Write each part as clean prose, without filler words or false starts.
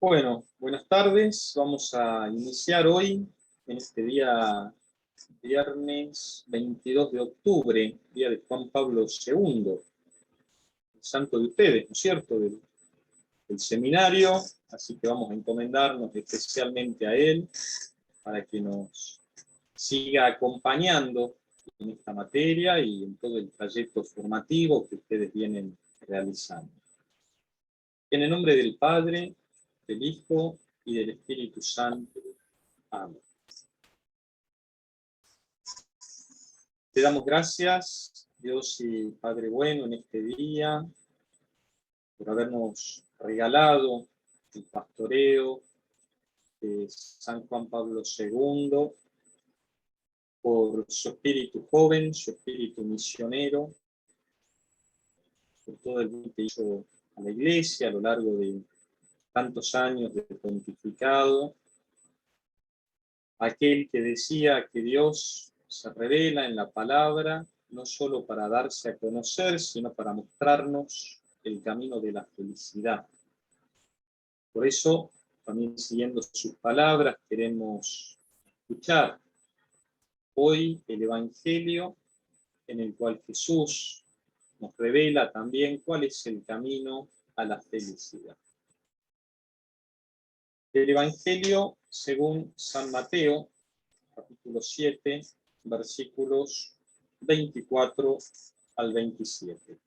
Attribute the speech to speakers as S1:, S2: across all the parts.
S1: Bueno, buenas tardes. Vamos a iniciar hoy, en este día viernes 22 de octubre, día de Juan Pablo II, el santo de ustedes, ¿no es cierto?, del seminario, así que vamos a encomendarnos especialmente a él para que nos siga acompañando en esta materia y en todo el trayecto formativo que ustedes vienen realizando. En el nombre del Padre, del Hijo y del Espíritu Santo. Amén. Te damos gracias, Dios y Padre bueno, en este día, por habernos regalado el pastoreo de San Juan Pablo II, por su espíritu joven, su espíritu misionero, por todo el bien que hizo a la Iglesia a lo largo de tantos años de pontificado, aquel que decía que Dios se revela en la palabra, no solo para darse a conocer, sino para mostrarnos el camino de la felicidad. Por eso, también siguiendo sus palabras, queremos escuchar hoy el Evangelio en el cual Jesús nos revela también cuál es el camino a la felicidad. El Evangelio según San Mateo, capítulo 7, versículos 24 al 27.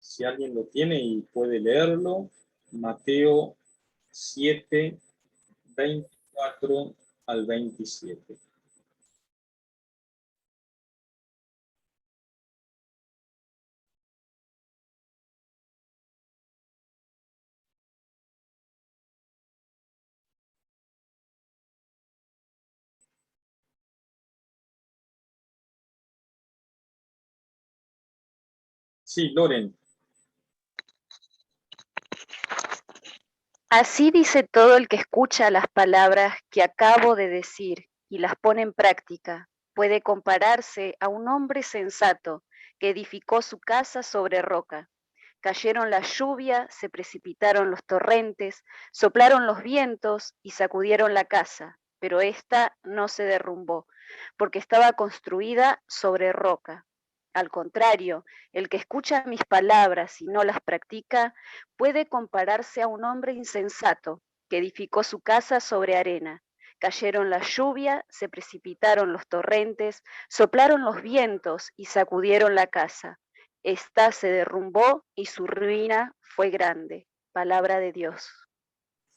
S1: Si alguien lo tiene y puede leerlo, Mateo 7, 24 al 27. Sí, Loren.
S2: Así dice todo el que escucha las palabras que acabo de decir y las pone en práctica. Puede compararse a un hombre sensato que edificó su casa sobre roca. Cayeron la lluvia, se precipitaron los torrentes, soplaron los vientos y sacudieron la casa, pero ésta no se derrumbó, porque estaba construida sobre roca. Al contrario, el que escucha mis palabras y no las practica puede compararse a un hombre insensato que edificó su casa sobre arena. Cayeron la lluvia, se precipitaron los torrentes, soplaron los vientos y sacudieron la casa. Esta se derrumbó y su ruina fue grande. Palabra de Dios.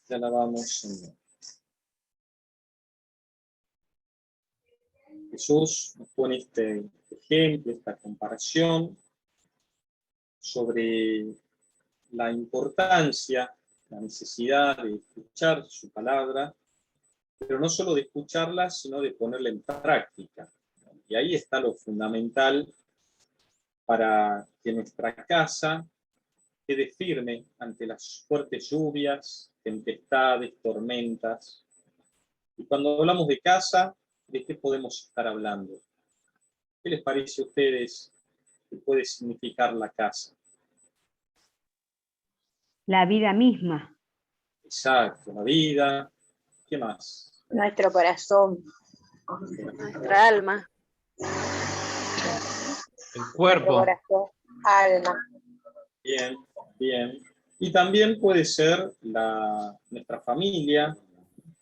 S1: Te alabamos, Señor. Jesús nos pone este ejemplo, esta comparación sobre la importancia, la necesidad de escuchar su palabra, pero no solo de escucharla, sino de ponerla en práctica. Y ahí está lo fundamental para que nuestra casa quede firme ante las fuertes lluvias, tempestades, tormentas. Y cuando hablamos de casa, ¿de qué podemos estar hablando? ¿Qué les parece a ustedes que puede significar la casa?
S3: La vida misma.
S1: Exacto, la vida. ¿Qué más?
S4: Nuestro corazón.
S2: Nuestra alma.
S5: El cuerpo.
S4: Nuestro corazón, alma.
S1: Bien, bien. Y también puede ser nuestra familia,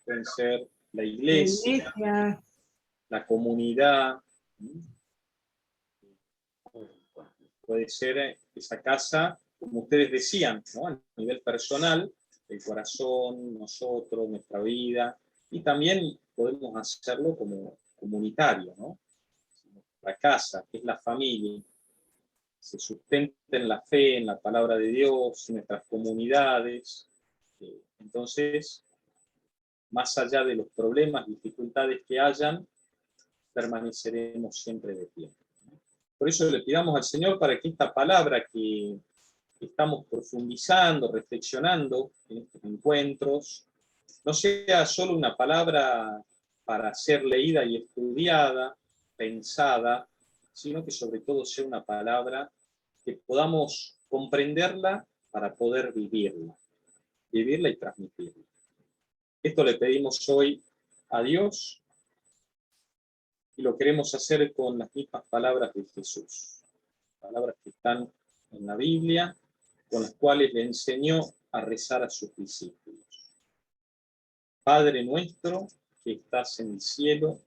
S1: puede ser la iglesia, la comunidad. Puede ser esa casa, como ustedes decían, ¿no? A nivel personal, el corazón, nosotros, nuestra vida, y también podemos hacerlo como comunitario, ¿no? La casa, que es la familia, se sustenta en la fe, en la palabra de Dios, en nuestras comunidades. Entonces, más allá de los problemas, dificultades que hayan, permaneceremos siempre de pie. Por eso le pidamos al Señor para que esta palabra que estamos profundizando, reflexionando en estos encuentros, no sea solo una palabra para ser leída y estudiada, pensada, sino que sobre todo sea una palabra que podamos comprenderla para poder vivirla y transmitirla. Esto le pedimos hoy a Dios y lo queremos hacer con las mismas palabras de Jesús. Palabras que están en la Biblia, con las cuales le enseñó a rezar a sus discípulos. Padre nuestro que estás en el cielo,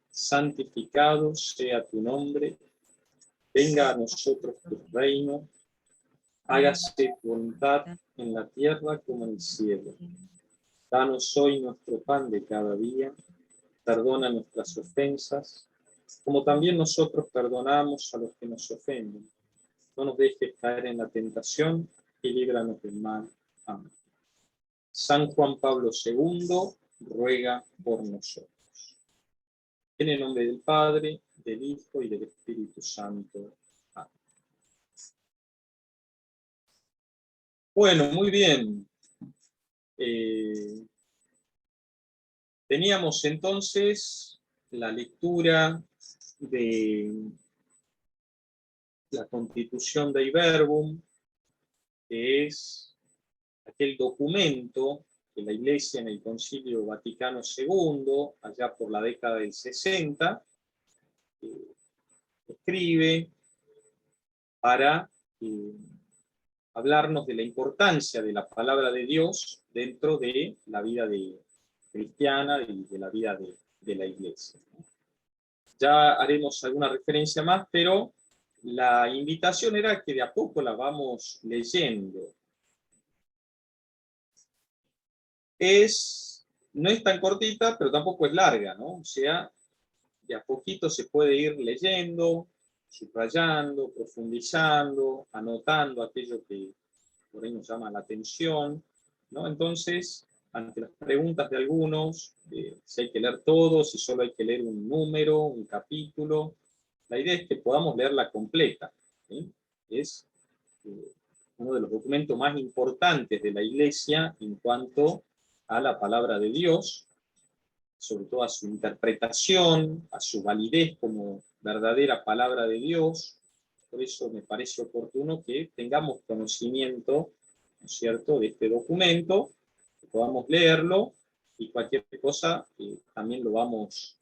S1: santificado sea tu nombre, venga a nosotros tu reino, hágase tu voluntad en la tierra como en el cielo. Danos hoy nuestro pan de cada día, perdona nuestras ofensas, como también nosotros perdonamos a los que nos ofenden. No nos dejes caer en la tentación y líbranos del mal. Amén. San Juan Pablo II ruega por nosotros. En el nombre del Padre, del Hijo y del Espíritu Santo. Amén. Bueno, muy bien. Teníamos entonces la lectura de la Constitución Dei Verbum, que es aquel documento que la Iglesia en el Concilio Vaticano II, allá por la década del 60, escribe para hablarnos de la importancia de la palabra de Dios dentro de la vida cristiana y de la vida de la Iglesia. Ya haremos alguna referencia más, pero la invitación era que de a poco la vamos leyendo. No es tan cortita, pero tampoco es larga, ¿no? O sea, de a poquito se puede ir leyendo, subrayando, profundizando, anotando aquello que por ahí nos llama la atención, ¿no? Entonces, ante las preguntas de algunos, si hay que leer todo, si solo hay que leer un número, un capítulo, la idea es que podamos leerla completa, ¿sí? Es uno de los documentos más importantes de la Iglesia en cuanto a la palabra de Dios, sobre todo a su interpretación, a su validez como verdadera palabra de Dios. Por eso me parece oportuno que tengamos conocimiento, ¿no es cierto?, de este documento, que podamos leerlo, y cualquier cosa también lo vamos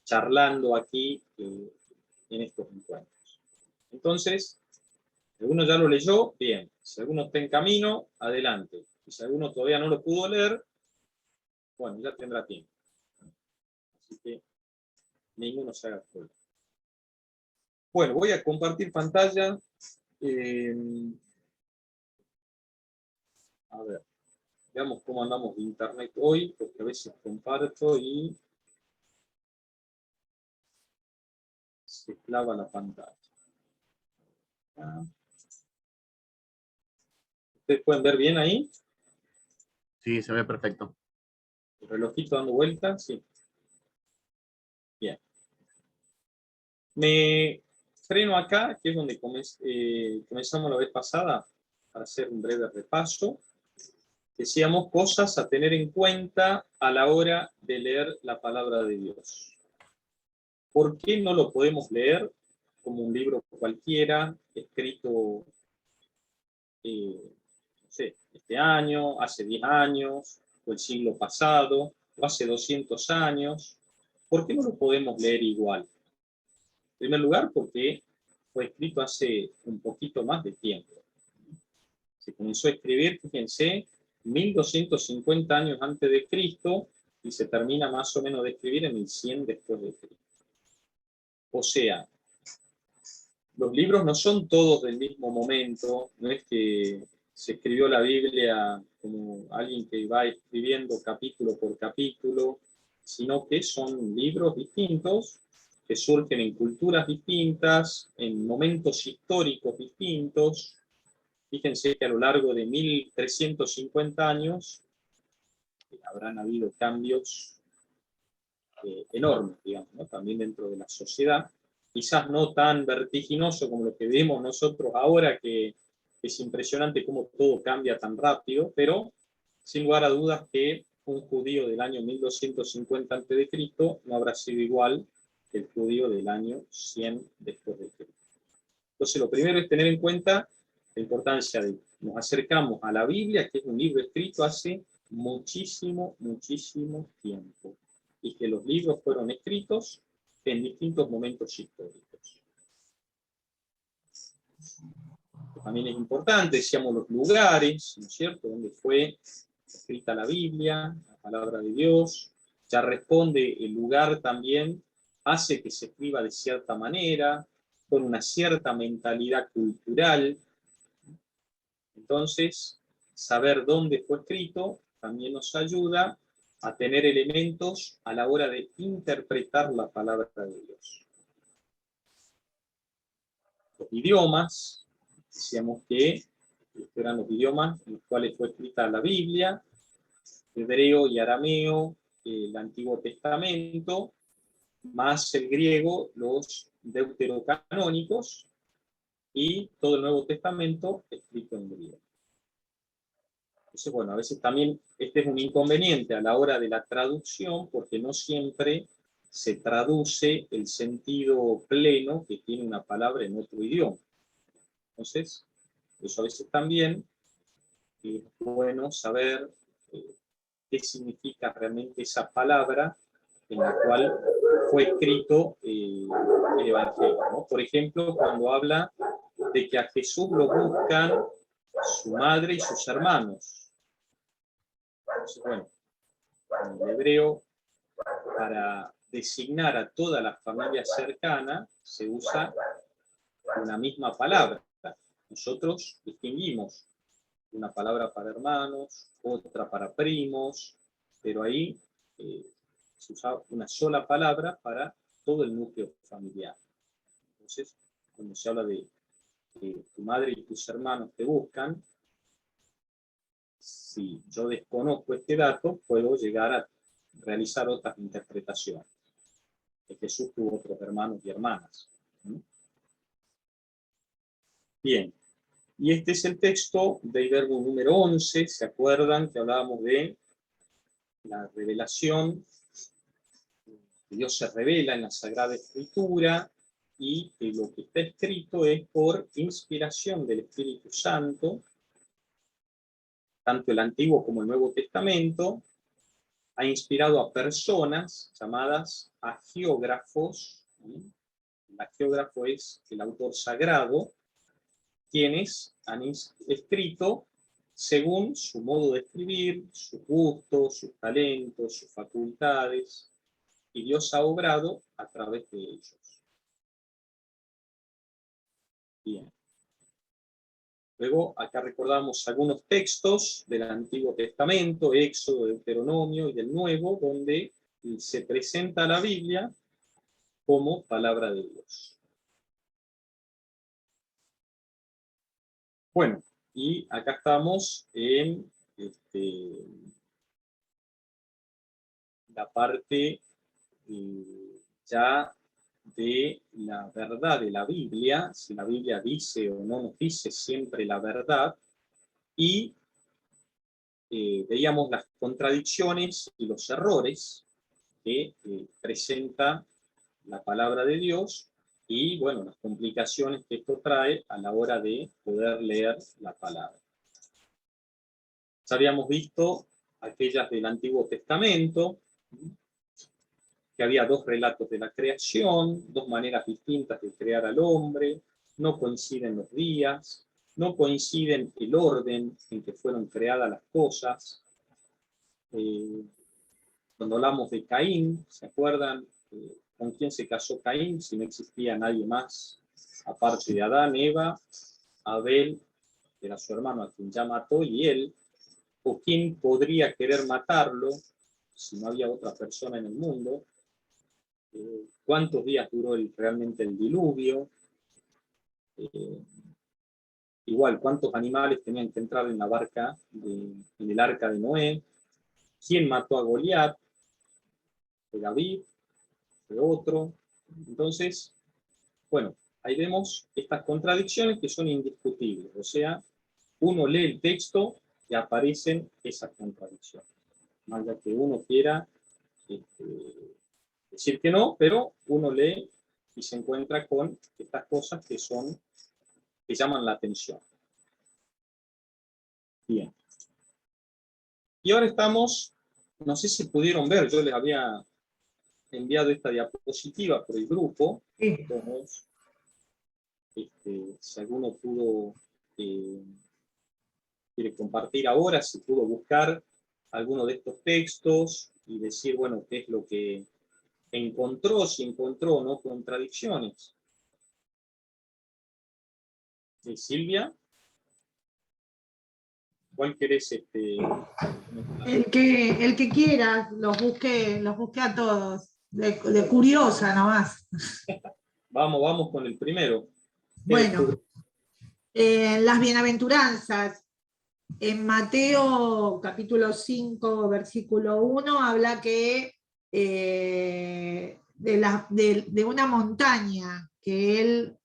S1: charlando aquí en estos encuentros. Entonces, si alguno ya lo leyó, bien. Si alguno está en camino, adelante. Y si alguno todavía no lo pudo leer, bueno, ya tendrá tiempo. Así que ninguno se haga problema. Bueno, voy a compartir pantalla. A ver, veamos cómo andamos de internet hoy, porque a veces comparto y se clava la pantalla. ¿Ustedes pueden ver bien ahí?
S5: Sí, se ve perfecto.
S1: ¿El relojito dando vueltas? Sí. Bien. Me freno acá, que es donde comenzamos la vez pasada, para hacer un breve repaso. Decíamos cosas a tener en cuenta a la hora de leer la palabra de Dios. ¿Por qué no lo podemos leer como un libro cualquiera, escrito, no sé, este año, hace 10 años, o el siglo pasado, o hace 200 años? ¿Por qué no lo podemos leer igual? En primer lugar, porque fue escrito hace un poquito más de tiempo. Se comenzó a escribir, fíjense, 1250 años antes de Cristo, y se termina más o menos de escribir en el 100 después de Cristo. O sea, los libros no son todos del mismo momento, no es que se escribió la Biblia como alguien que va escribiendo capítulo por capítulo, sino que son libros distintos, que surgen en culturas distintas, en momentos históricos distintos. Fíjense que a lo largo de 1350 años habrán habido cambios enormes, digamos, ¿no? También dentro de la sociedad. Quizás no tan vertiginoso como lo que vemos nosotros ahora, que es impresionante cómo todo cambia tan rápido, pero sin lugar a dudas que un judío del año 1250 a.C. no habrá sido igual que el judío del año 100 después de Cristo. Entonces, lo primero es tener en cuenta la importancia de nos acercamos a la Biblia, que es un libro escrito hace muchísimo, muchísimo tiempo, y que los libros fueron escritos en distintos momentos históricos. También es importante, decíamos, los lugares, ¿no es cierto?, donde fue escrita la Biblia, la palabra de Dios. Ya responde el lugar también, hace que se escriba de cierta manera, con una cierta mentalidad cultural. Entonces, saber dónde fue escrito también nos ayuda a tener elementos a la hora de interpretar la palabra de Dios. Los idiomas, decíamos que estos eran los idiomas en los cuales fue escrita la Biblia: hebreo y arameo, el Antiguo Testamento, más el griego, los deuterocanónicos, y todo el Nuevo Testamento escrito en griego. Entonces, bueno, a veces también este es un inconveniente a la hora de la traducción, porque no siempre se traduce el sentido pleno que tiene una palabra en otro idioma. Entonces, eso a veces también es bueno saber qué significa realmente esa palabra en la cual fue escrito el Evangelio, ¿no? Por ejemplo, cuando habla de que a Jesús lo buscan su madre y sus hermanos. Entonces, bueno, en el hebreo, para designar a toda la familia cercana, se usa una misma palabra. Nosotros distinguimos una palabra para hermanos, otra para primos, pero ahí se usa una sola palabra para todo el núcleo familiar. Entonces, cuando se habla de tu madre y tus hermanos te buscan, si yo desconozco este dato, puedo llegar a realizar otras interpretaciones. Que Jesús tuvo otros hermanos y hermanas. Bien, y este es el texto del verbo número 11. ¿Se acuerdan que hablábamos de la revelación? Que Dios se revela en la Sagrada Escritura, y que lo que está escrito es por inspiración del Espíritu Santo. Tanto el Antiguo como el Nuevo Testamento ha inspirado a personas llamadas agiógrafos. El agiógrafo es el autor sagrado, quienes han escrito según su modo de escribir, sus gustos, sus talentos, sus facultades, y Dios ha obrado a través de ellos. Bien. Luego, acá recordamos algunos textos del Antiguo Testamento, Éxodo, Deuteronomio, y del Nuevo, donde se presenta la Biblia como palabra de Dios. Bueno, y acá estamos en la parte ya de la verdad de la Biblia, si la Biblia dice o no nos dice siempre la verdad, y veíamos las contradicciones y los errores que presenta la palabra de Dios, y bueno, las complicaciones que esto trae a la hora de poder leer la palabra. Ya habíamos visto aquellas del Antiguo Testamento, que había dos relatos de la creación, dos maneras distintas de crear al hombre, no coinciden los días, no coinciden el orden en que fueron creadas las cosas. Cuando hablamos de Caín, ¿se acuerdan con quién se casó Caín? Si no existía nadie más, aparte de Adán, Eva, Abel, que era su hermano a quien ya mató, y él, o quién podría querer matarlo si no había otra persona en el mundo. ¿Cuántos días duró realmente el diluvio? Igual, ¿cuántos animales tenían que entrar en la barca, en el arca de Noé? ¿Quién mató a Goliat? ¿Fue David? ¿Fue otro? Entonces, bueno, ahí vemos estas contradicciones que son indiscutibles. O sea, uno lee el texto y aparecen esas contradicciones. Más allá que uno quiera decir que no, pero uno lee y se encuentra con estas cosas que llaman la atención. Bien. Y ahora estamos, no sé si pudieron ver, yo les había enviado esta diapositiva por el grupo.
S6: Sí.
S1: Entonces, si alguno pudo, quiere compartir ahora, si pudo buscar alguno de estos textos y decir, bueno, qué es lo que encontró, si encontró o no contradicciones. Silvia, ¿cuál querés?
S6: El que quiera, los busque a todos. De curiosa nomás.
S1: Vamos con el primero.
S6: Bueno, las bienaventuranzas. En Mateo capítulo 5, versículo 1, habla que de una montaña, que él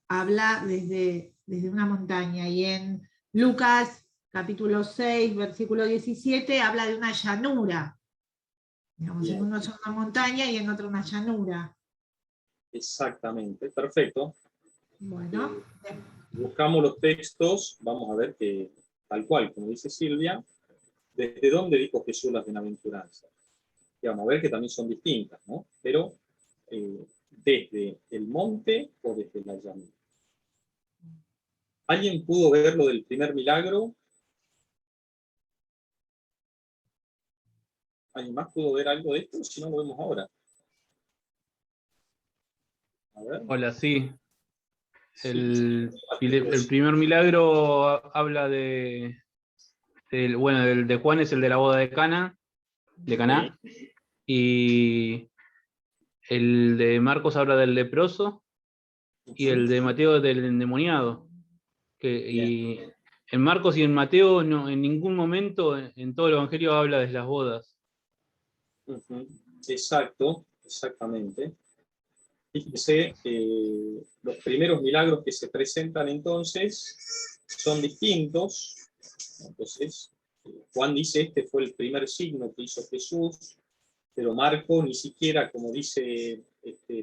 S6: habla desde una montaña. Y en Lucas capítulo 6, versículo 17, habla de una llanura. Digamos, en uno es una montaña y en otro una llanura.
S1: Exactamente, perfecto.
S6: Bueno.
S1: Buscamos los textos, vamos a ver que, tal cual, como dice Silvia, ¿desde dónde dijo Jesús las bienaventuranzas? Y vamos a ver que también son distintas, ¿no? Pero desde el monte o desde la llanura. ¿Alguien pudo ver lo del primer milagro? ¿Alguien más pudo ver algo de esto? Si no, lo vemos ahora. A ver.
S7: Hola, sí. El primer milagro habla de Juan, es el de la boda de Caná, y el de Marcos habla del leproso, y el de Mateo del endemoniado. Y en Marcos y en Mateo no, en ningún momento en todo el Evangelio habla de las bodas.
S1: Exacto, exactamente. Fíjense, los primeros milagros que se presentan entonces son distintos. Entonces, Juan dice, este fue el primer signo que hizo Jesús, pero Marco ni siquiera, como dice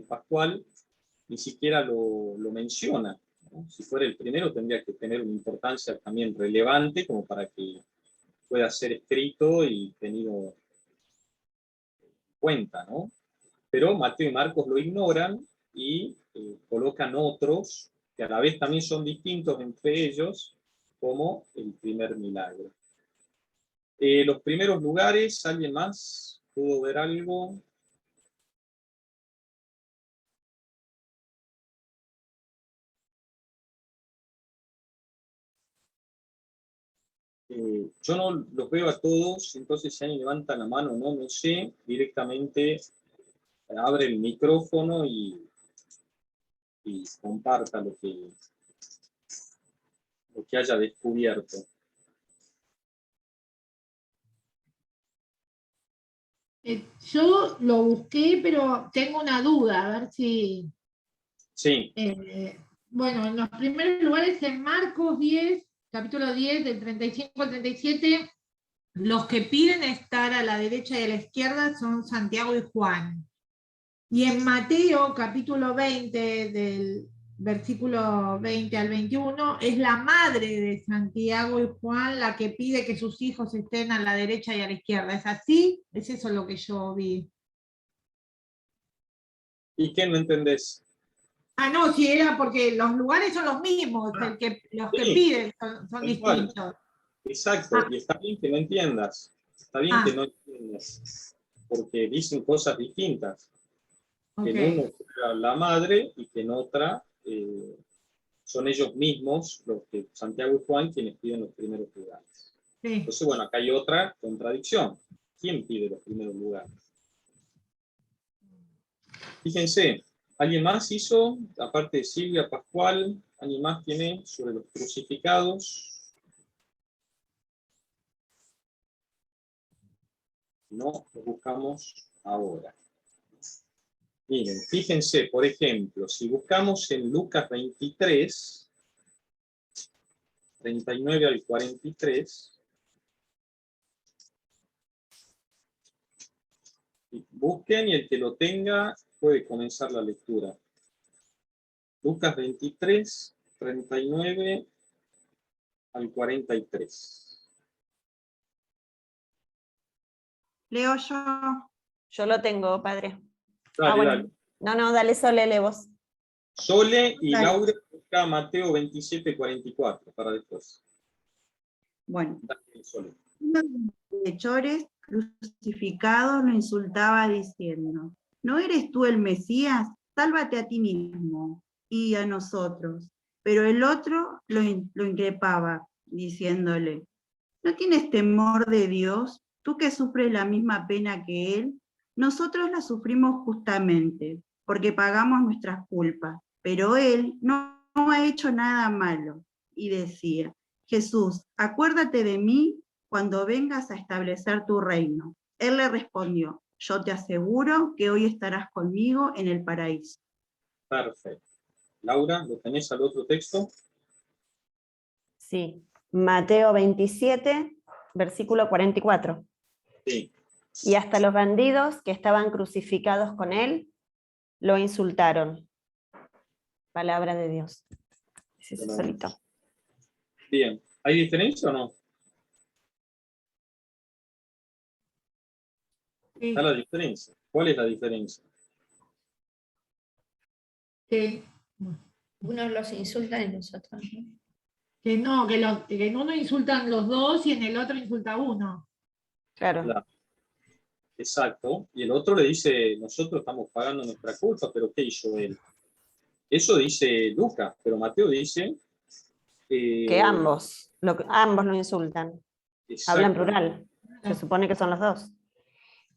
S1: Pascual, ni siquiera lo menciona, ¿no? Si fuera el primero tendría que tener una importancia también relevante como para que pueda ser escrito y tenido en cuenta, ¿no? Pero Mateo y Marcos lo ignoran y colocan otros que a la vez también son distintos entre ellos, como el primer milagro. Los primeros lugares, ¿alguien más pudo ver algo? Yo no los veo a todos, entonces si alguien levanta la mano, no sé, directamente abre el micrófono y comparta lo que haya descubierto.
S6: Yo lo busqué, pero tengo una duda, a ver si...
S1: Sí.
S6: Bueno, en los primeros lugares, en Marcos 10, capítulo 10, del 35 al 37, los que piden estar a la derecha y a la izquierda son Santiago y Juan. Y en Mateo, capítulo 20, del versículo 20 al 21, es la madre de Santiago y Juan la que pide que sus hijos estén a la derecha y a la izquierda. ¿Es así? Es eso lo que yo vi.
S1: ¿Y qué no entendés?
S6: Ah, no, si era porque los lugares son los mismos, los que piden son distintos.
S1: Exacto, y está bien que no entiendas. Está bien que no entiendas, porque dicen cosas distintas. Okay. Que en uno era la madre y que en otra son ellos mismos, los que Santiago y Juan, quienes piden los primeros lugares. Sí. Entonces, bueno, acá hay otra contradicción. ¿Quién pide los primeros lugares? Fíjense, ¿alguien más hizo, aparte de Silvia, Pascual, alguien más tiene sobre los crucificados? No, lo buscamos ahora. Miren, fíjense, por ejemplo, si buscamos en Lucas 23, 39 al 43, busquen y el que lo tenga puede comenzar la lectura. Lucas 23, 39 al 43.
S8: Leo yo.
S4: Yo lo tengo, padre.
S1: Dale,
S4: bueno.
S1: dale.
S4: No, dale, Sole, lee vos.
S1: Sole y
S8: Dale.
S1: Laura busca Mateo 27, 44 para después.
S8: Bueno,
S1: Dale, Sole.
S8: uno de los malhechores crucificados lo insultaba diciendo: ¿no eres tú el Mesías? Sálvate a ti mismo y a nosotros. Pero el otro lo increpaba, diciéndole: ¿no tienes temor de Dios? Tú que sufres la misma pena que Él. Nosotros la sufrimos justamente, porque pagamos nuestras culpas, pero Él no ha hecho nada malo. Y decía: Jesús, acuérdate de mí cuando vengas a establecer tu reino. Él le respondió: yo te aseguro que hoy estarás conmigo en el paraíso.
S1: Perfecto. Laura, ¿lo tenés al otro texto?
S4: Sí. Mateo 27, versículo 44.
S1: Sí.
S4: Y hasta los bandidos que estaban crucificados con él lo insultaron. Palabra de Dios. Sí,
S1: Bueno.
S4: solito.
S1: Bien. ¿Hay diferencia o no?
S6: Sí,
S1: Está la diferencia. ¿Cuál es la diferencia?
S6: que,
S9: Unos los insultan y los otros no.
S6: que no, que en uno insultan los dos y en el otro insulta uno.
S4: Claro.
S1: Claro. Exacto. Y el otro le dice, nosotros estamos pagando nuestra culpa, pero ¿qué hizo él? Eso dice Lucas, pero Mateo dice...
S4: Que ambos lo insultan. Habla en
S1: exacto,
S4: plural. Se supone que son los dos.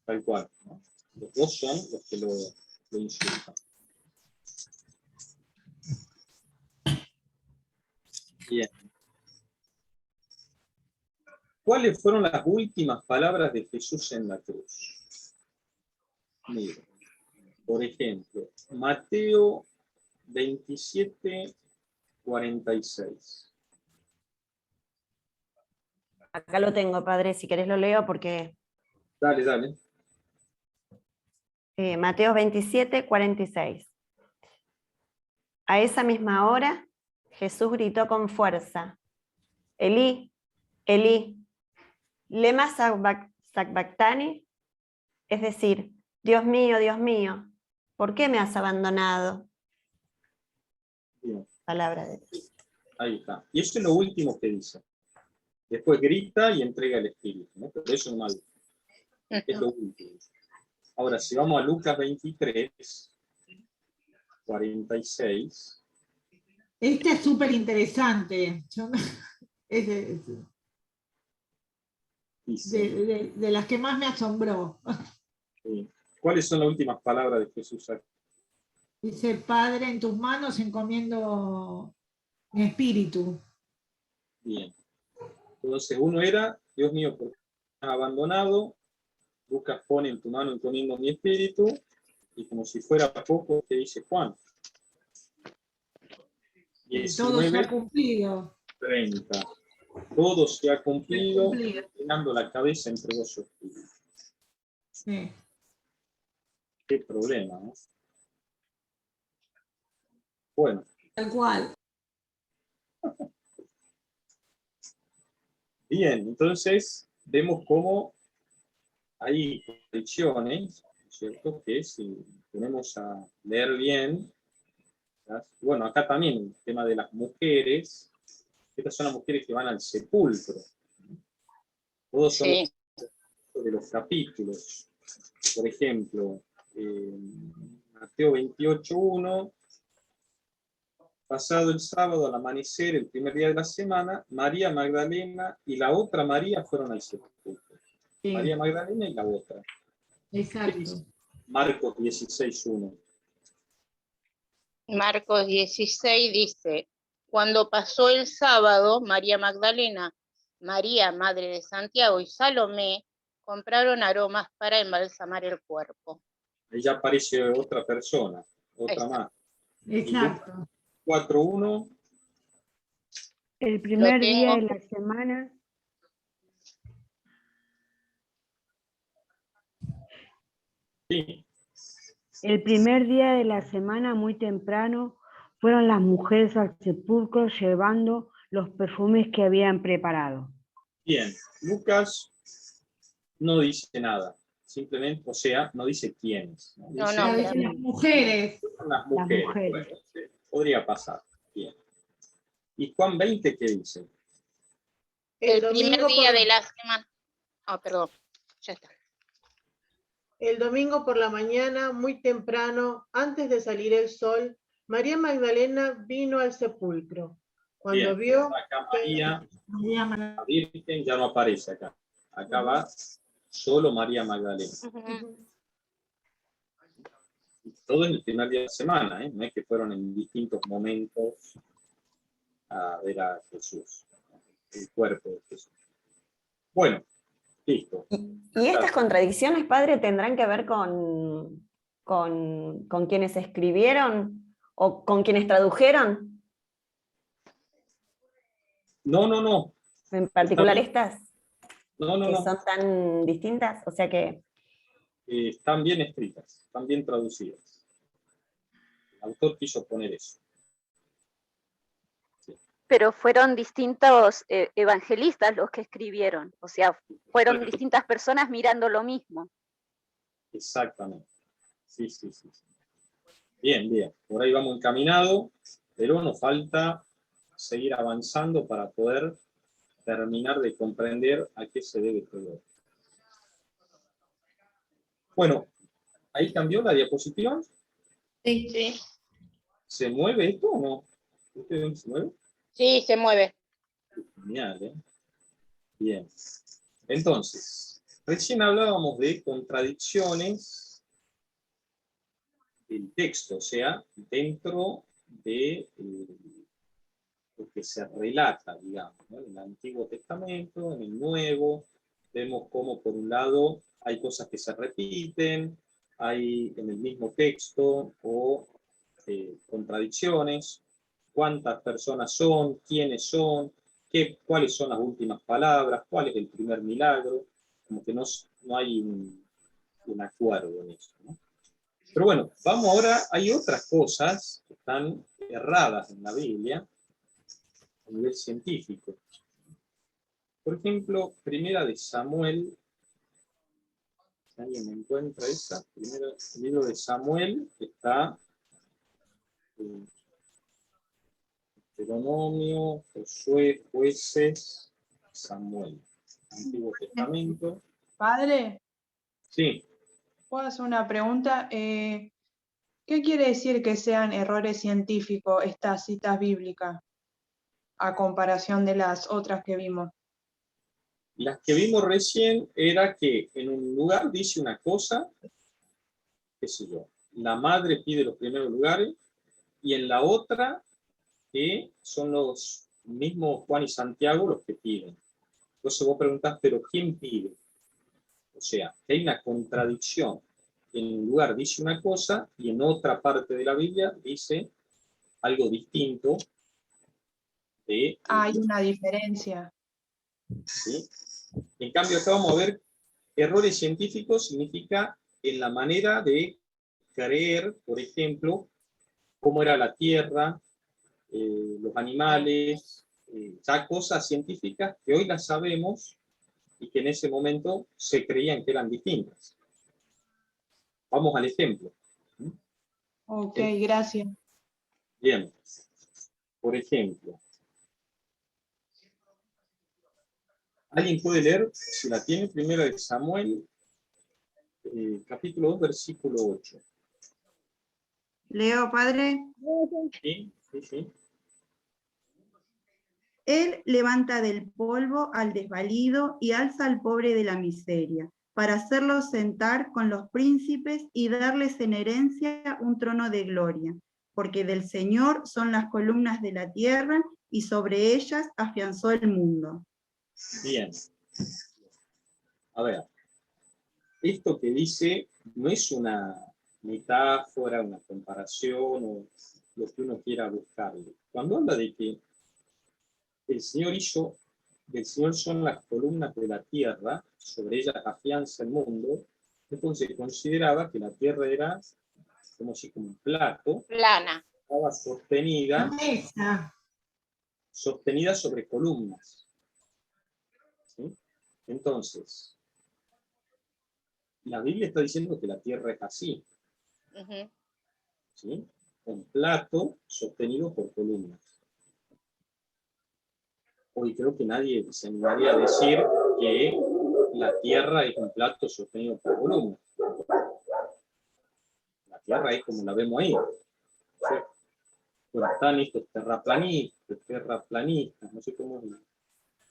S1: tal cual, ¿no? Los dos son los que lo insultan. Bien. ¿Cuáles fueron las últimas palabras de Jesús en la cruz? Mira, por ejemplo, Mateo 27, 46.
S4: Acá lo tengo, padre, si querés lo leo porque...
S1: Dale, dale.
S4: Mateo 27, 46. A esa misma hora, Jesús gritó con fuerza: Elí, Elí, lema sabactani, es decir, Dios mío, ¿por qué me has abandonado?
S1: Bien,
S4: Palabra de Dios.
S1: ahí está. Y eso es lo último que dice. Después grita y entrega el Espíritu, ¿no? Pero eso es malo. Es lo último. Ahora, si vamos a Lucas 23, 46.
S6: Este es súper interesante.
S1: Dice,
S6: De las que más me asombró.
S1: ¿cuáles son las últimas palabras de Jesús aquí?
S6: Dice: Padre, en tus manos encomiendo mi espíritu.
S1: Bien. Entonces, uno era, Dios mío, ¿por qué me has abandonado? Lucas pone en tu mano encomiendo mi espíritu, y como si fuera poco, ¿qué dice Juan?
S6: Todo se ha
S1: 19,
S6: cumplido.
S1: 30. Todo se ha cumplido, llenando la cabeza entre dos espíritus.
S6: Sí.
S1: Qué problema, ¿no? Bueno,
S6: Tal cual.
S1: bien, entonces vemos cómo hay contradicciones, ¿cierto? Que si tenemos a leer bien, ¿verdad? Bueno, acá también el tema de las mujeres, estas son las mujeres que van al sepulcro. Todos son
S10: Sí.
S1: de los capítulos. Por ejemplo, Mateo 28:1, pasado el sábado al amanecer, el primer día de la semana, María Magdalena y la otra María fueron al sepulcro.
S6: Sí,
S1: María Magdalena y la otra.
S6: exacto.
S1: Marcos 16:1.
S10: Marcos 16 dice: cuando pasó el sábado, María Magdalena, María, madre de Santiago, y Salomé compraron aromas para embalsamar el cuerpo.
S1: Ahí ya aparece otra persona, otra más.
S6: Exacto.
S1: 4:1.
S3: El primer día
S10: tengo.
S3: de la semana,
S1: Sí,
S3: el primer día de la semana, muy temprano, fueron las mujeres al sepulcro llevando los perfumes que habían preparado.
S1: Bien, Lucas no dice nada, simplemente, o sea, no dice quiénes. ¿No?
S10: No,
S1: Dice,
S10: no,
S6: Claro, dicen las mujeres.
S1: son las mujeres.
S3: mujeres.
S1: Bueno, sí, podría pasar. Bien. ¿Y Juan 20 qué dice?
S10: el primer
S11: domingo
S10: día
S11: por-
S10: de la semana. Ah, perdón, ya está.
S11: El domingo por la mañana, muy temprano, antes de salir el sol, María Magdalena vino al sepulcro. Cuando
S1: Bien,
S11: vio
S1: acá
S11: que
S1: María, la Virgen ya no aparece acá. Acá va solo María Magdalena. Todo es el primer día de la semana, ¿eh? No es que fueron en distintos momentos a ver a Jesús, el cuerpo de Jesús. Bueno, listo.
S4: ¿Y estas contradicciones, padre, tendrán que ver con quienes escribieron o con quienes tradujeron?
S1: No, no, no.
S4: En particular
S1: bien.
S4: estas,
S1: No, no,
S4: que
S1: no.
S4: son tan distintas, o sea que...
S1: Están bien escritas, están bien traducidas. El autor quiso poner eso.
S2: Pero fueron distintos evangelistas los que escribieron, o sea, fueron distintas personas mirando lo mismo.
S1: Exactamente. Sí, sí, sí. Bien, bien. Por ahí vamos encaminado, pero nos falta seguir avanzando para poder terminar de comprender a qué se debe todo. Bueno, ahí cambió la diapositiva.
S10: Sí, sí.
S1: ¿Se mueve esto o no? ¿Ustedes ven que se mueve?
S10: Sí, se mueve.
S1: Genial, ¿eh? Bien. Entonces, recién hablábamos de contradicciones del texto, o sea, dentro de lo que se relata, digamos, ¿no? En el Antiguo Testamento, en el Nuevo, vemos cómo por un lado hay cosas que se repiten, hay en el mismo texto o contradicciones, cuántas personas son, quiénes son, cuáles son las últimas palabras, cuál es el primer milagro, como que no hay un acuerdo en eso, ¿no? Pero bueno, vamos ahora, hay otras cosas que están erradas en la Biblia a nivel científico. Por ejemplo, primera de Samuel, si alguien me encuentra esa, primero el libro de Samuel, que está Deuteronomio, Josué, Jueces, Samuel, Antiguo Testamento.
S12: Padre,
S1: Sí,
S12: ¿puedo hacer una pregunta? ¿Qué quiere decir que sean errores científicos estas citas bíblicas a comparación de las otras que vimos?
S1: las que vimos recién era que en un lugar dice una cosa, qué sé yo, la madre pide los primeros lugares, y en la otra que son los mismos Juan y Santiago los que piden. Entonces vos preguntás, ¿pero quién pide? O sea, hay una contradicción. En un lugar dice una cosa y en otra parte de la Biblia dice algo distinto.
S12: Hay una diferencia.
S1: ¿Sí? En cambio, acá vamos a ver errores científicos significa en la manera de creer, por ejemplo, cómo era la Tierra, los animales, ya cosas científicas que hoy las sabemos y que en ese momento se creían que eran distintas. Vamos al ejemplo.
S12: Ok, gracias.
S1: Bien. Por ejemplo, ¿alguien puede leer, si la tiene, primero de Samuel, capítulo 2, versículo 8?
S8: Leo, padre.
S1: Sí, sí, sí.
S8: Él levanta del polvo al desvalido y alza al pobre de la miseria, para hacerlo sentar con los príncipes y darles en herencia un trono de gloria, porque del Señor son las columnas de la tierra y sobre ellas afianzó el mundo.
S1: Bien. A ver, esto que dice no es una metáfora, una comparación o lo que uno quiera buscarle. Cuando habla de que el Señor hizo, del Señor son las columnas de la tierra, sobre ellas afianza el mundo, entonces consideraba que la tierra era como si como un plato,
S10: Plana.
S1: estaba sostenida sostenida sobre columnas. ¿Sí? Entonces, la Biblia está diciendo que la tierra es así. ¿Sí? Un plato sostenido por columnas. Hoy creo que nadie se animaría a decir que la tierra es un plato sostenido por columnas. La tierra es como la vemos ahí. ¿Sí? Bueno, están estos terraplanistas, no sé cómo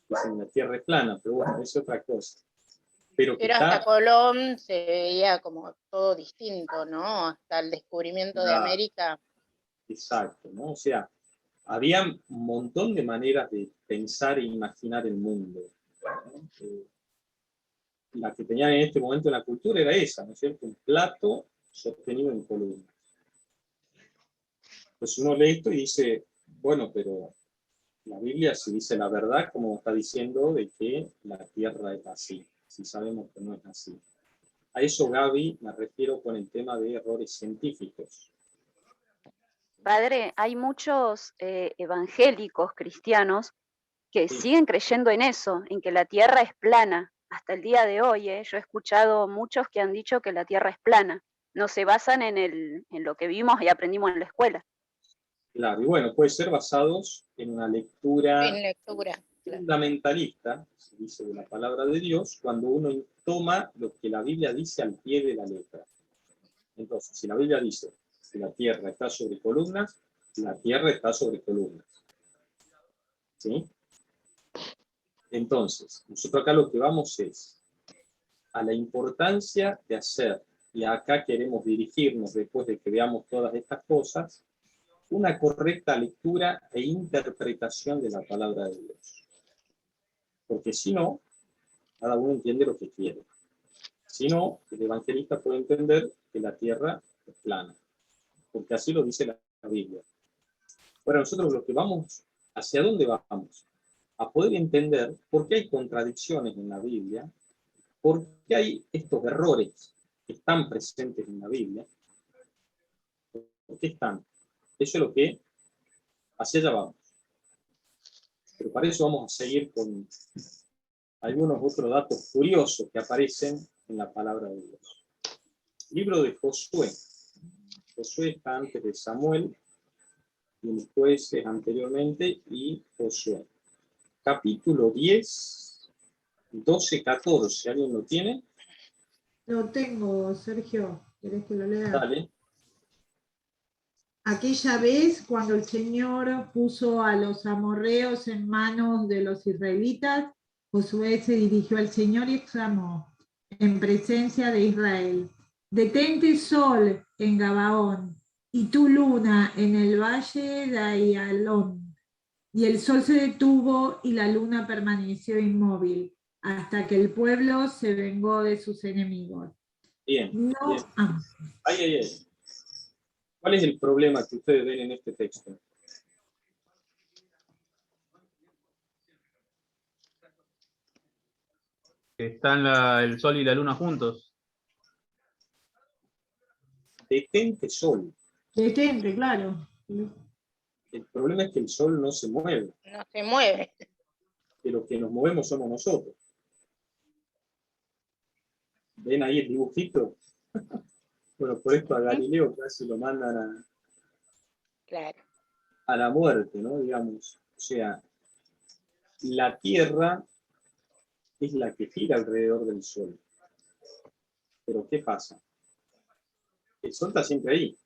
S1: dicen, la tierra es plana, pero bueno, es otra cosa. Pero
S10: hasta Colón se veía como todo distinto, ¿no? Hasta el descubrimiento de América.
S1: Exacto, ¿no? O sea, había un montón de maneras de pensar e imaginar el mundo, ¿no? La que tenían en este momento en la cultura era esa, ¿no es cierto? Un plato sostenido en columnas. Pues uno lee esto y dice, bueno, pero la Biblia si dice la verdad, como está diciendo de que la tierra es así, si sabemos que no es así. A eso, Gaby, me refiero con el tema de errores científicos.
S2: Padre, hay muchos evangélicos cristianos que siguen creyendo en eso, en que la tierra es plana. Hasta el día de hoy, yo he escuchado muchos que han dicho que la tierra es plana. No se basan en lo que vimos y aprendimos en la escuela.
S1: Claro, y bueno, puede ser basados en una lectura,
S10: claro,
S1: fundamentalista, se dice, de la palabra de Dios, cuando uno toma lo que la Biblia dice al pie de la letra. Entonces, si la Biblia dice que la tierra está sobre columnas, la tierra está sobre columnas. ¿Sí? Entonces, nosotros acá lo que vamos es a la importancia de hacer, y acá queremos dirigirnos después de que veamos todas estas cosas, una correcta lectura e interpretación de la palabra de Dios. Porque si no, cada uno entiende lo que quiere. Si no, el evangelista puede entender que la tierra es plana, porque así lo dice la Biblia. Ahora nosotros lo que vamos, ¿hacia dónde vamos? A poder entender por qué hay contradicciones en la Biblia, por qué hay estos errores que están presentes en la Biblia, por qué están. Eso es lo que hacia allá vamos. Pero para eso vamos a seguir con algunos otros datos curiosos que aparecen en la palabra de Dios. Libro de Josué. Josué está antes de Samuel, y los jueces anteriormente, y Josué. Capítulo 10, 12, 14. ¿Alguien lo tiene?
S6: Lo tengo, Sergio. ¿Querés que lo lea?
S1: Dale.
S6: Aquella vez, cuando el Señor puso a los amorreos en manos de los israelitas, Josué se dirigió al Señor y exclamó, en presencia de Israel, detente sol en Gabaón, y tu luna en el valle de Ayalón. Y el sol se detuvo y la luna permaneció inmóvil, hasta que el pueblo se vengó de sus enemigos.
S1: Bien.
S6: No,
S1: bien. ¿Cuál es el problema que ustedes ven en este texto?
S7: Están el sol y la luna juntos.
S1: Detente sol.
S6: Detente, claro.
S1: El problema es que el sol no se mueve.
S10: No se mueve.
S1: Que los que nos movemos somos nosotros. ¿Ven ahí el dibujito? Bueno, por esto a Galileo casi lo mandan a la muerte, ¿no? Digamos. O sea, la Tierra es la que gira alrededor del Sol. Pero ¿qué pasa? El Sol está siempre ahí.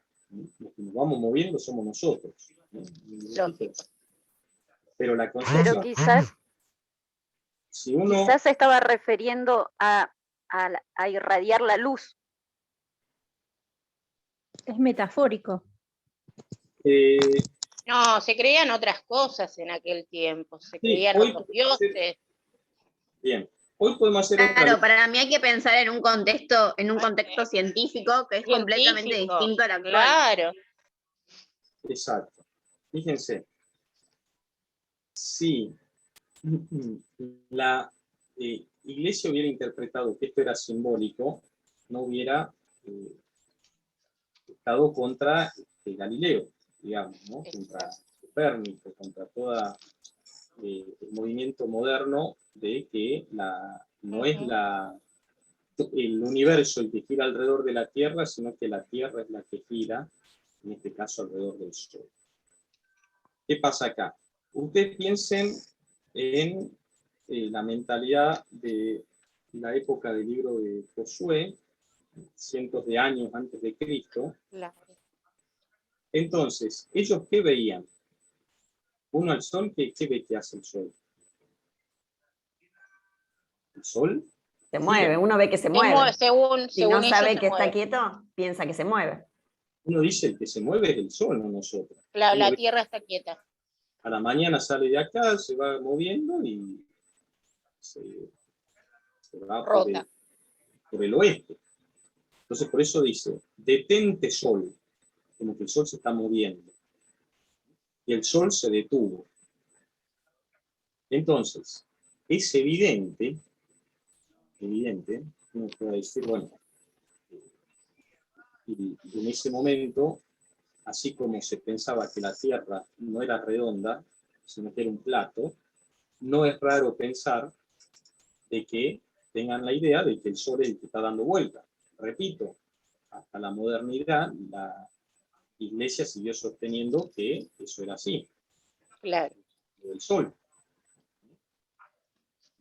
S1: Los que nos vamos moviendo somos nosotros. Pero la conciencia...
S2: Pero quizás se estaba refiriendo a irradiar la luz.
S13: Es metafórico.
S10: No, se creían otras cosas en aquel tiempo. Se creían otros dioses.
S1: Bien. Hoy podemos hacer
S14: Claro, para mí hay que pensar en un contexto científico que es completamente distinto al actual.
S10: Claro.
S1: Exacto. Fíjense. Si la Iglesia hubiera interpretado que esto era simbólico, no hubiera estado contra Galileo, digamos, ¿no? Contra Copérnico, contra todo el movimiento moderno de que no es el universo el que gira alrededor de la Tierra, sino que la Tierra es la que gira, en este caso, alrededor del Sol. ¿Qué pasa acá? Ustedes piensen en la mentalidad de la época del libro de Josué, cientos de años antes de Cristo.
S10: Claro.
S1: Entonces, ¿ellos qué veían? Uno al sol, ¿qué ve que hace el sol? ¿El sol?
S4: Se mueve, uno ve que se mueve. Si no sabe que está quieto, piensa que se mueve.
S1: Uno dice, el que se mueve es el sol, no nosotros.
S10: La Tierra está quieta.
S1: A la mañana sale de acá, se va moviendo y se va por el oeste. Entonces, por eso dice, detente sol, como que el sol se está moviendo. Y el sol se detuvo. Entonces, es evidente, uno puede decir, bueno, y en ese momento, así como se pensaba que la Tierra no era redonda, sino que era un plato, no es raro pensar de que tengan la idea de que el Sol es el que está dando vuelta. Repito, hasta la modernidad, la Iglesia siguió sosteniendo que eso era así.
S10: Claro.
S1: El Sol.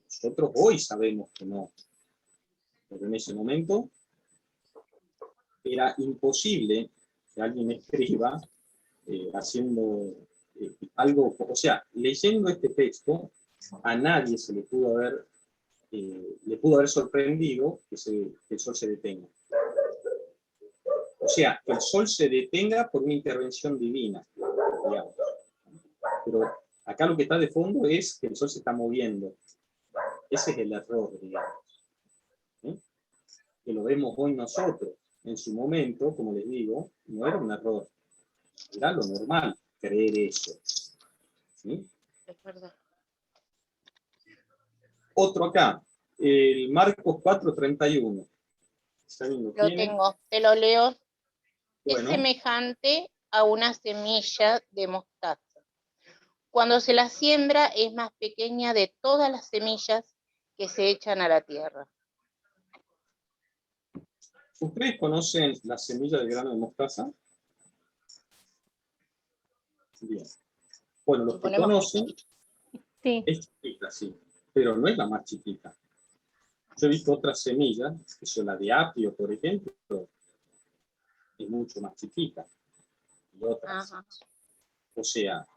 S1: Nosotros hoy sabemos que no. Pero en ese momento era imposible que alguien escriba haciendo algo, o sea, leyendo este texto, a nadie se le pudo haber sorprendido que el sol se detenga. O sea, que el sol se detenga por una intervención divina, digamos. Pero acá lo que está de fondo es que el sol se está moviendo. Ese es el error, digamos. ¿Sí? Que lo vemos hoy nosotros. En su momento, como les digo, no era un error. Era lo normal, creer eso. ¿Sí?
S10: Es verdad.
S1: Otro acá, el Marcos 4:31.
S10: Lo tengo, te lo leo.
S1: Bueno.
S10: Es semejante a una semilla de mostaza. Cuando se la siembra es más pequeña de todas las semillas que se echan a la tierra.
S1: ¿Ustedes conocen la semilla del grano de mostaza? Bien. Bueno, los que conocen, es chiquita, sí, pero no es la más chiquita. Yo he visto otras semillas, que son la de apio, por ejemplo, es mucho más chiquita. Y otras.
S10: Ajá.
S1: O sea,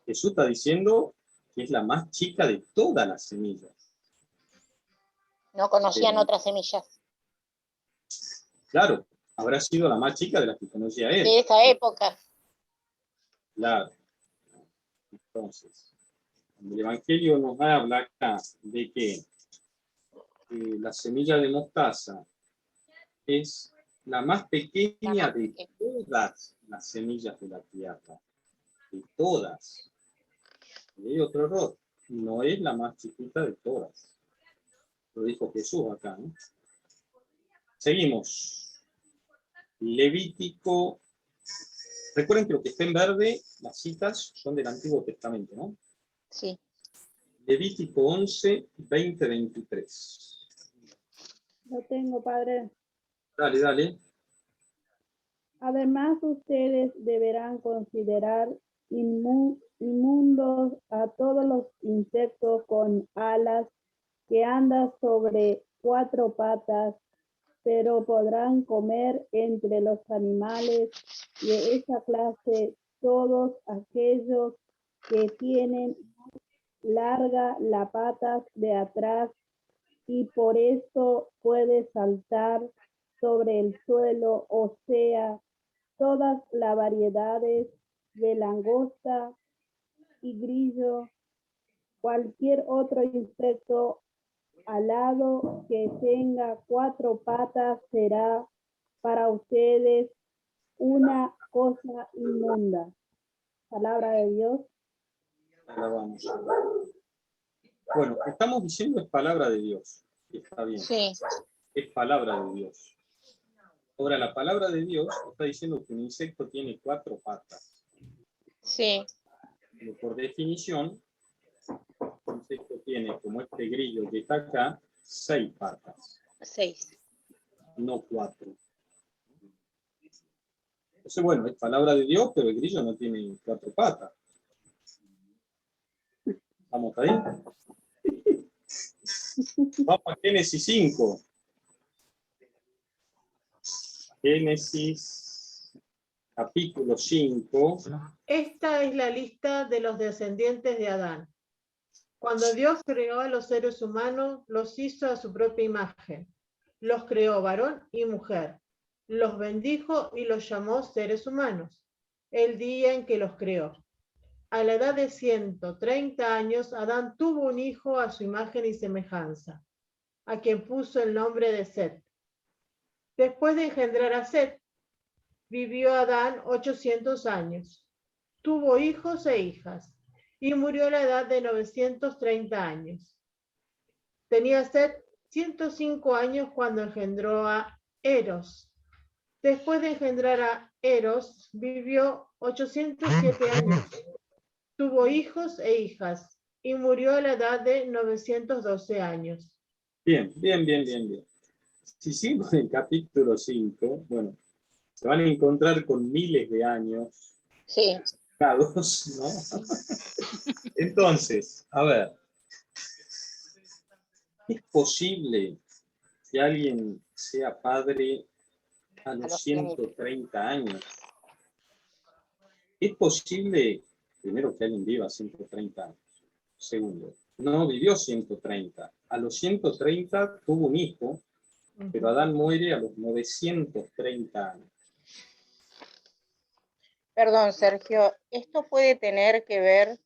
S1: Jesús está diciendo que es la más chica de todas las semillas.
S10: No conocían otras semillas.
S1: Claro, habrá sido la más chica de las que conocía él.
S10: De esa época.
S1: Claro. Entonces, el Evangelio nos habla acá de que la semilla de mostaza es la más pequeña de todas las semillas de la tierra. De todas. Y hay otro error. No es la más chiquita de todas. Lo dijo Jesús acá, ¿no? Seguimos. Levítico. Recuerden que lo que está en verde, las citas son del Antiguo Testamento, ¿no?
S10: Sí.
S1: Levítico 11, 20, 23.
S13: Lo tengo, padre.
S1: Dale, dale.
S13: Además, ustedes deberán considerar inmundos a todos los insectos con alas que andan sobre 4 patas, pero podrán comer entre los animales de esa clase todos aquellos que tienen larga la pata de atrás y por esto puede saltar sobre el suelo, o sea, todas las variedades de langosta y grillo, cualquier otro insecto alado que tenga 4 patas será para ustedes una cosa inmunda. Palabra de Dios.
S1: Alabamos. Bueno, estamos diciendo es palabra de Dios. Está bien.
S10: Sí.
S1: Es palabra de Dios. Ahora, la palabra de Dios está diciendo que un insecto tiene 4 patas.
S10: Sí.
S1: Pero por definición, el insecto tiene, como este grillo que está acá, 6 patas.
S10: 6.
S1: No 4. Entonces, bueno, es palabra de Dios, pero el grillo no tiene 4 patas. ¿Estamos ahí? Vamos a Génesis 5. Génesis, capítulo 5.
S11: Esta es la lista de los descendientes de Adán. Cuando Dios creó a los seres humanos, los hizo a su propia imagen. Los creó varón y mujer. Los bendijo y los llamó seres humanos, el día en que los creó. A la edad de 130 años, Adán tuvo un hijo a su imagen y semejanza, a quien puso el nombre de Set. Después de engendrar a Set, vivió Adán 800 años. Tuvo hijos e hijas, y murió a la edad de 930 años. Tenía Set 105 años cuando engendró a Eros. Después de engendrar a Eros, vivió 807 años. Tuvo hijos e hijas, y murió a la edad de 912 años.
S1: Bien. Si seguimos en el capítulo 5, bueno, se van a encontrar con miles de años.
S10: Sí.
S1: ¿No? Entonces, a ver, ¿es posible que alguien sea padre a los 130 años? ¿Es posible, primero, que alguien viva 130 años? Segundo, no vivió 130. A los 130 tuvo un hijo, pero Adán muere a los 930 años.
S10: Perdón, Sergio, esto puede tener que ver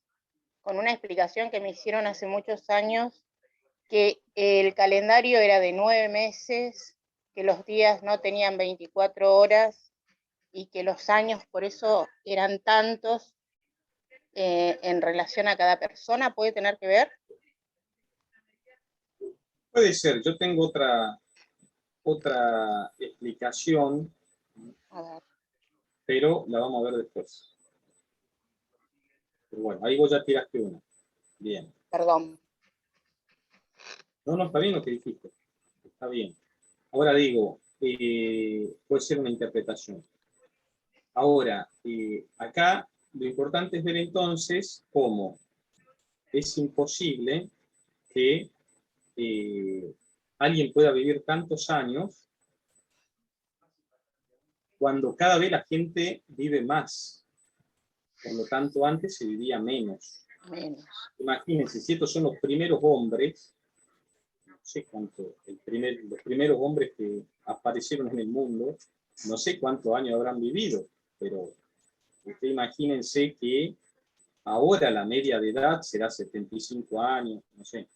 S10: con una explicación que me hicieron hace muchos años, que el calendario era de 9 meses, que los días no tenían 24 horas y que los años por eso eran tantos en relación a cada persona. ¿Puede tener que ver?
S1: Puede ser, yo tengo otra explicación,
S10: A ver.
S1: pero la vamos a ver después. Pero bueno, ahí vos ya tiraste una. Bien.
S10: Perdón.
S1: No, está bien lo que dijiste. Está bien. Ahora digo, puede ser una interpretación. Ahora, acá lo importante es ver entonces cómo es imposible que alguien pueda vivir tantos años cuando cada vez la gente vive más. Por lo tanto, antes se vivía menos. Imagínense, si estos son los primeros hombres, no sé cuánto, los primeros hombres que aparecieron en el mundo, no sé cuántos años habrán vivido, pero usted imagínense que ahora la media de edad será 75 años, no sé.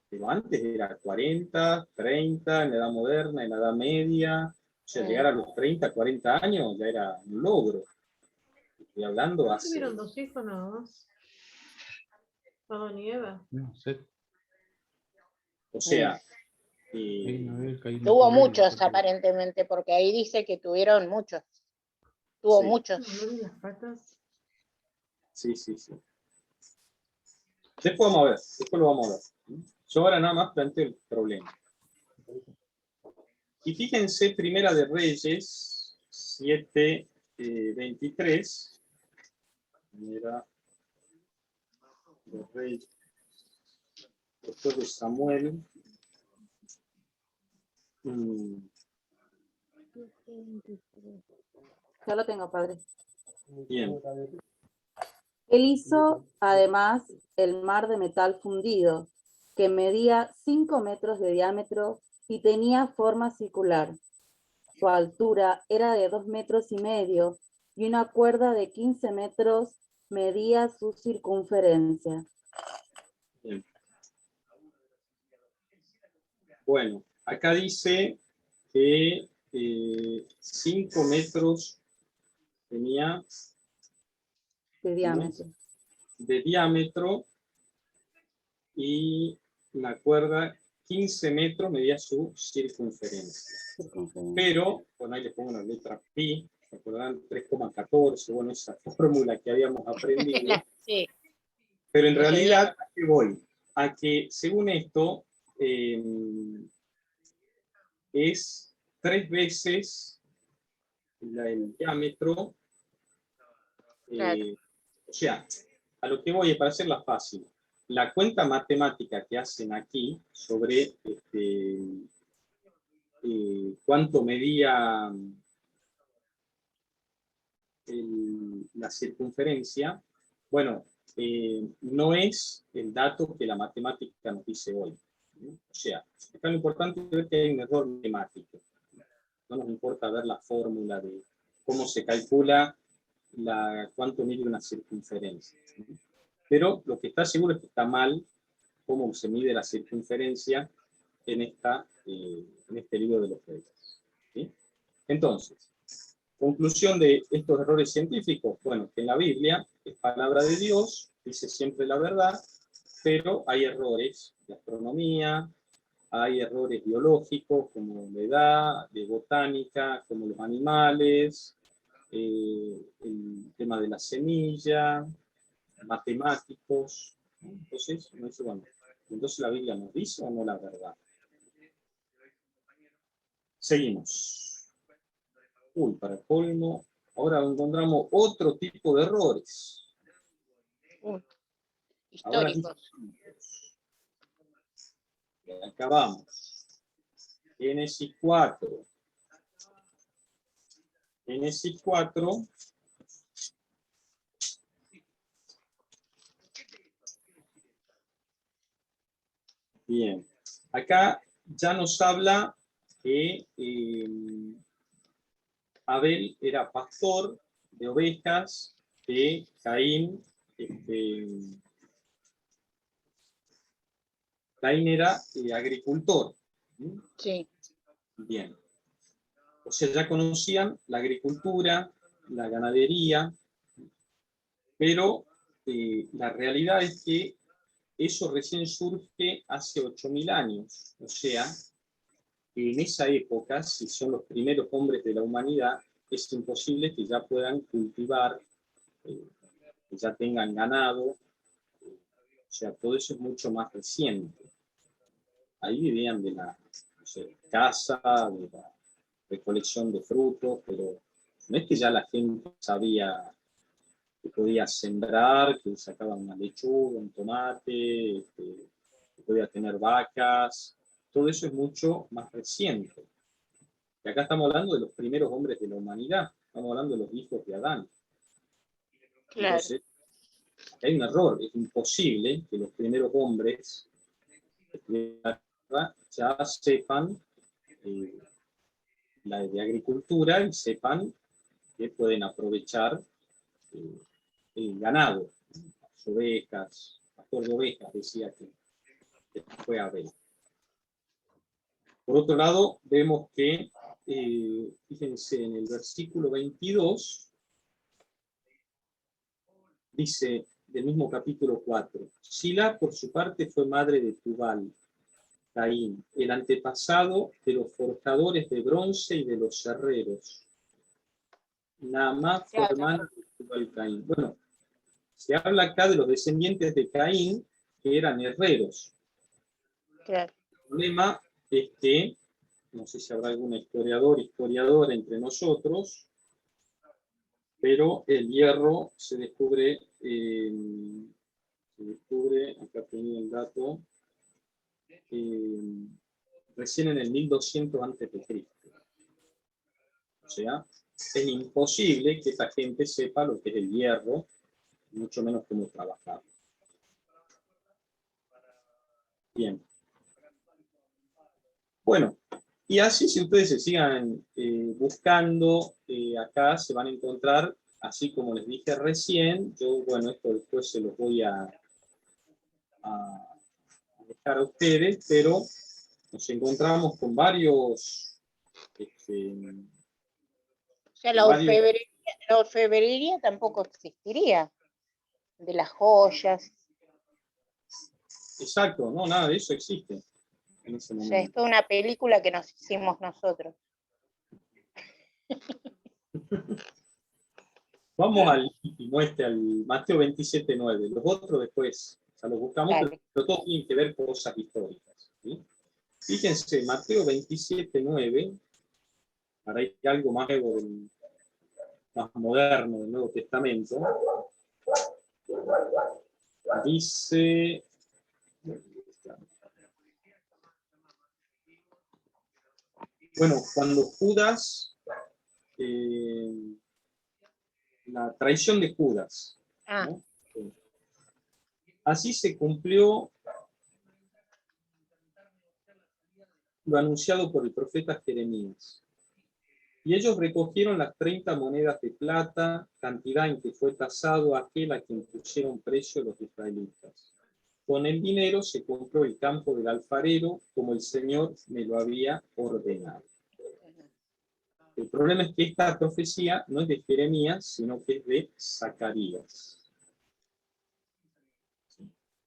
S1: Pero antes era 40, 30, en la edad moderna, en la edad media. O sea, llegar a los 30, 40 años ya era un logro. Estoy hablando hace...
S11: ¿Tuvieron 2 hijos nada más? Adán y Eva.
S7: No sé.
S1: O sea...
S10: Tuvo muchos aparentemente, porque ahí dice que tuvieron muchos. Tuvo muchos.
S11: Las patas.
S1: Sí. Después vamos a ver, después lo vamos a ver. Yo ahora nada más planteo el problema. Y fíjense, Primera de Reyes 7, 23. Primera de Reyes. Después de Samuel.
S15: Ya lo tengo, padre.
S1: Bien.
S15: Él hizo, además, el mar de metal fundido, que medía 5 metros de diámetro y tenía forma circular. Su altura era de 2,5 metros y una cuerda de 15 metros medía su circunferencia.
S1: Bien. Bueno, acá dice que 5 metros tenía
S15: de diámetro.
S1: De diámetro y la cuerda 15 metros medía su circunferencia. Pero, bueno, ahí le pongo una letra pi, recordarán 3,14, bueno, esa fórmula que habíamos aprendido.
S10: Sí.
S1: Pero en realidad, ¿a qué voy? A que, según esto, es 3 veces el diámetro. O sea, a lo que voy, para hacerla fácil, la cuenta matemática que hacen aquí sobre cuánto medía la circunferencia, bueno, no es el dato que la matemática nos dice hoy. O sea, acá lo importante es ver que hay un error matemático. No nos importa ver la fórmula de cómo se calcula cuánto mide una circunferencia. Pero lo que está seguro es que está mal cómo se mide la circunferencia en este libro de los Reyes. ¿Sí? Entonces, conclusión de estos errores científicos, bueno, que en la Biblia es palabra de Dios, dice siempre la verdad, pero hay errores de astronomía, hay errores biológicos como la edad, de botánica, como los animales, el tema de la semilla, matemáticos. Entonces, bueno, entonces la Biblia nos dice o no la verdad. Seguimos. Uy, para colmo, ahora encontramos otro tipo de errores.
S10: Históricos.
S1: Acá vamos. Génesis 4. Génesis 4. Bien. Acá ya nos habla que Abel era pastor de ovejas, que Caín era agricultor.
S10: Sí.
S1: Bien. O sea, ya conocían la agricultura, la ganadería, pero la realidad es que eso recién surge hace 8.000 años. O sea, que en esa época, si son los primeros hombres de la humanidad, es imposible que ya puedan cultivar, que ya tengan ganado. O sea, todo eso es mucho más reciente. Ahí vivían de la caza, de la recolección de frutos, pero no es que ya la gente sabía que podía sembrar, que sacaba una lechuga, un tomate, que podía tener vacas. Todo eso es mucho más reciente. Y acá estamos hablando de los primeros hombres de la humanidad, estamos hablando de los hijos de Adán.
S10: Claro.
S1: Entonces, hay un error, es imposible que los primeros hombres ya sepan la de agricultura y sepan que pueden aprovechar el ganado, las ovejas, pastor de ovejas, decía que fue Abel. Por otro lado, vemos que, fíjense, en el versículo 22, dice, del mismo capítulo 4, Sila, por su parte, fue madre de Tubal, Caín, el antepasado de los forjadores de bronce y de los herreros. Naamá fue hermana de Tubal Caín. Bueno, se habla acá de los descendientes de Caín, que eran herreros.
S10: Claro.
S1: El problema es que, no sé si habrá algún historiador entre nosotros, pero el hierro se descubre, acá tenía el dato, recién en el 1200 a.C. O sea, es imposible que esta gente sepa lo que es el hierro, mucho menos cómo trabajar. Bien. Bueno, y así si ustedes se sigan buscando, acá se van a encontrar, así como les dije recién, yo, bueno, esto después se los voy a dejar a ustedes, pero nos encontramos con varios...
S10: o sea, la orfebrería tampoco existiría, de las joyas.
S1: Exacto, no, nada de eso existe en ese
S10: O
S1: momento.
S10: sea, es toda una película que nos hicimos nosotros.
S1: Vamos al último, al Mateo 27:9. Los otros después, o sea, los buscamos, pero todos tienen que ver cosas históricas. ¿Sí? Fíjense, Mateo 27:9, para ir a algo más nuevo, más moderno del Nuevo Testamento, dice... Bueno, cuando Judas, la traición de Judas, ¿no? Así se cumplió lo anunciado por el profeta Jeremías. Y ellos recogieron las 30 monedas de plata, cantidad en que fue tasado aquel a quien pusieron precio los israelitas. Con el dinero se compró el campo del alfarero, como el Señor me lo había ordenado. El problema es que esta profecía no es de Jeremías, sino que es de Zacarías.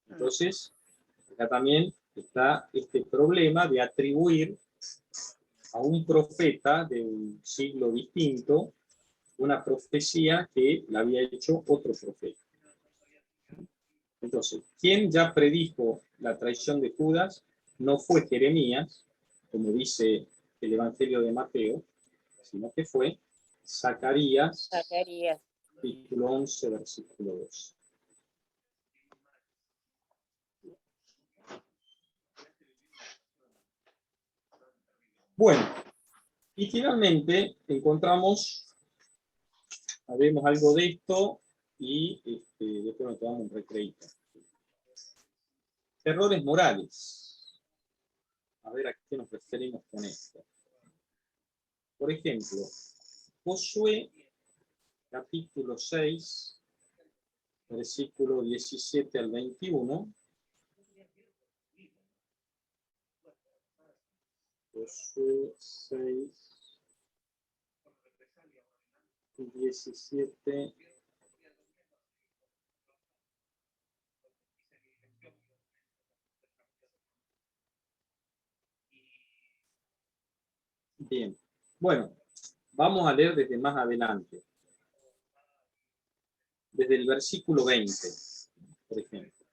S1: Entonces, acá también está este problema de atribuir a un profeta de un siglo distinto una profecía que la había hecho otro profeta. Entonces, quien ya predijo la traición de Judas no fue Jeremías, como dice el Evangelio de Mateo, sino que fue Zacarías, capítulo 11, versículo 2. Bueno, y finalmente encontramos, vemos algo de esto y después nos tomamos un recreito. Errores morales. A ver a qué nos referimos con esto. Por ejemplo, Josué, capítulo 6, versículo 17 al 21. Josué 6, 17. Bien. Bueno, vamos a leer desde más adelante. Desde el versículo 20, por ejemplo.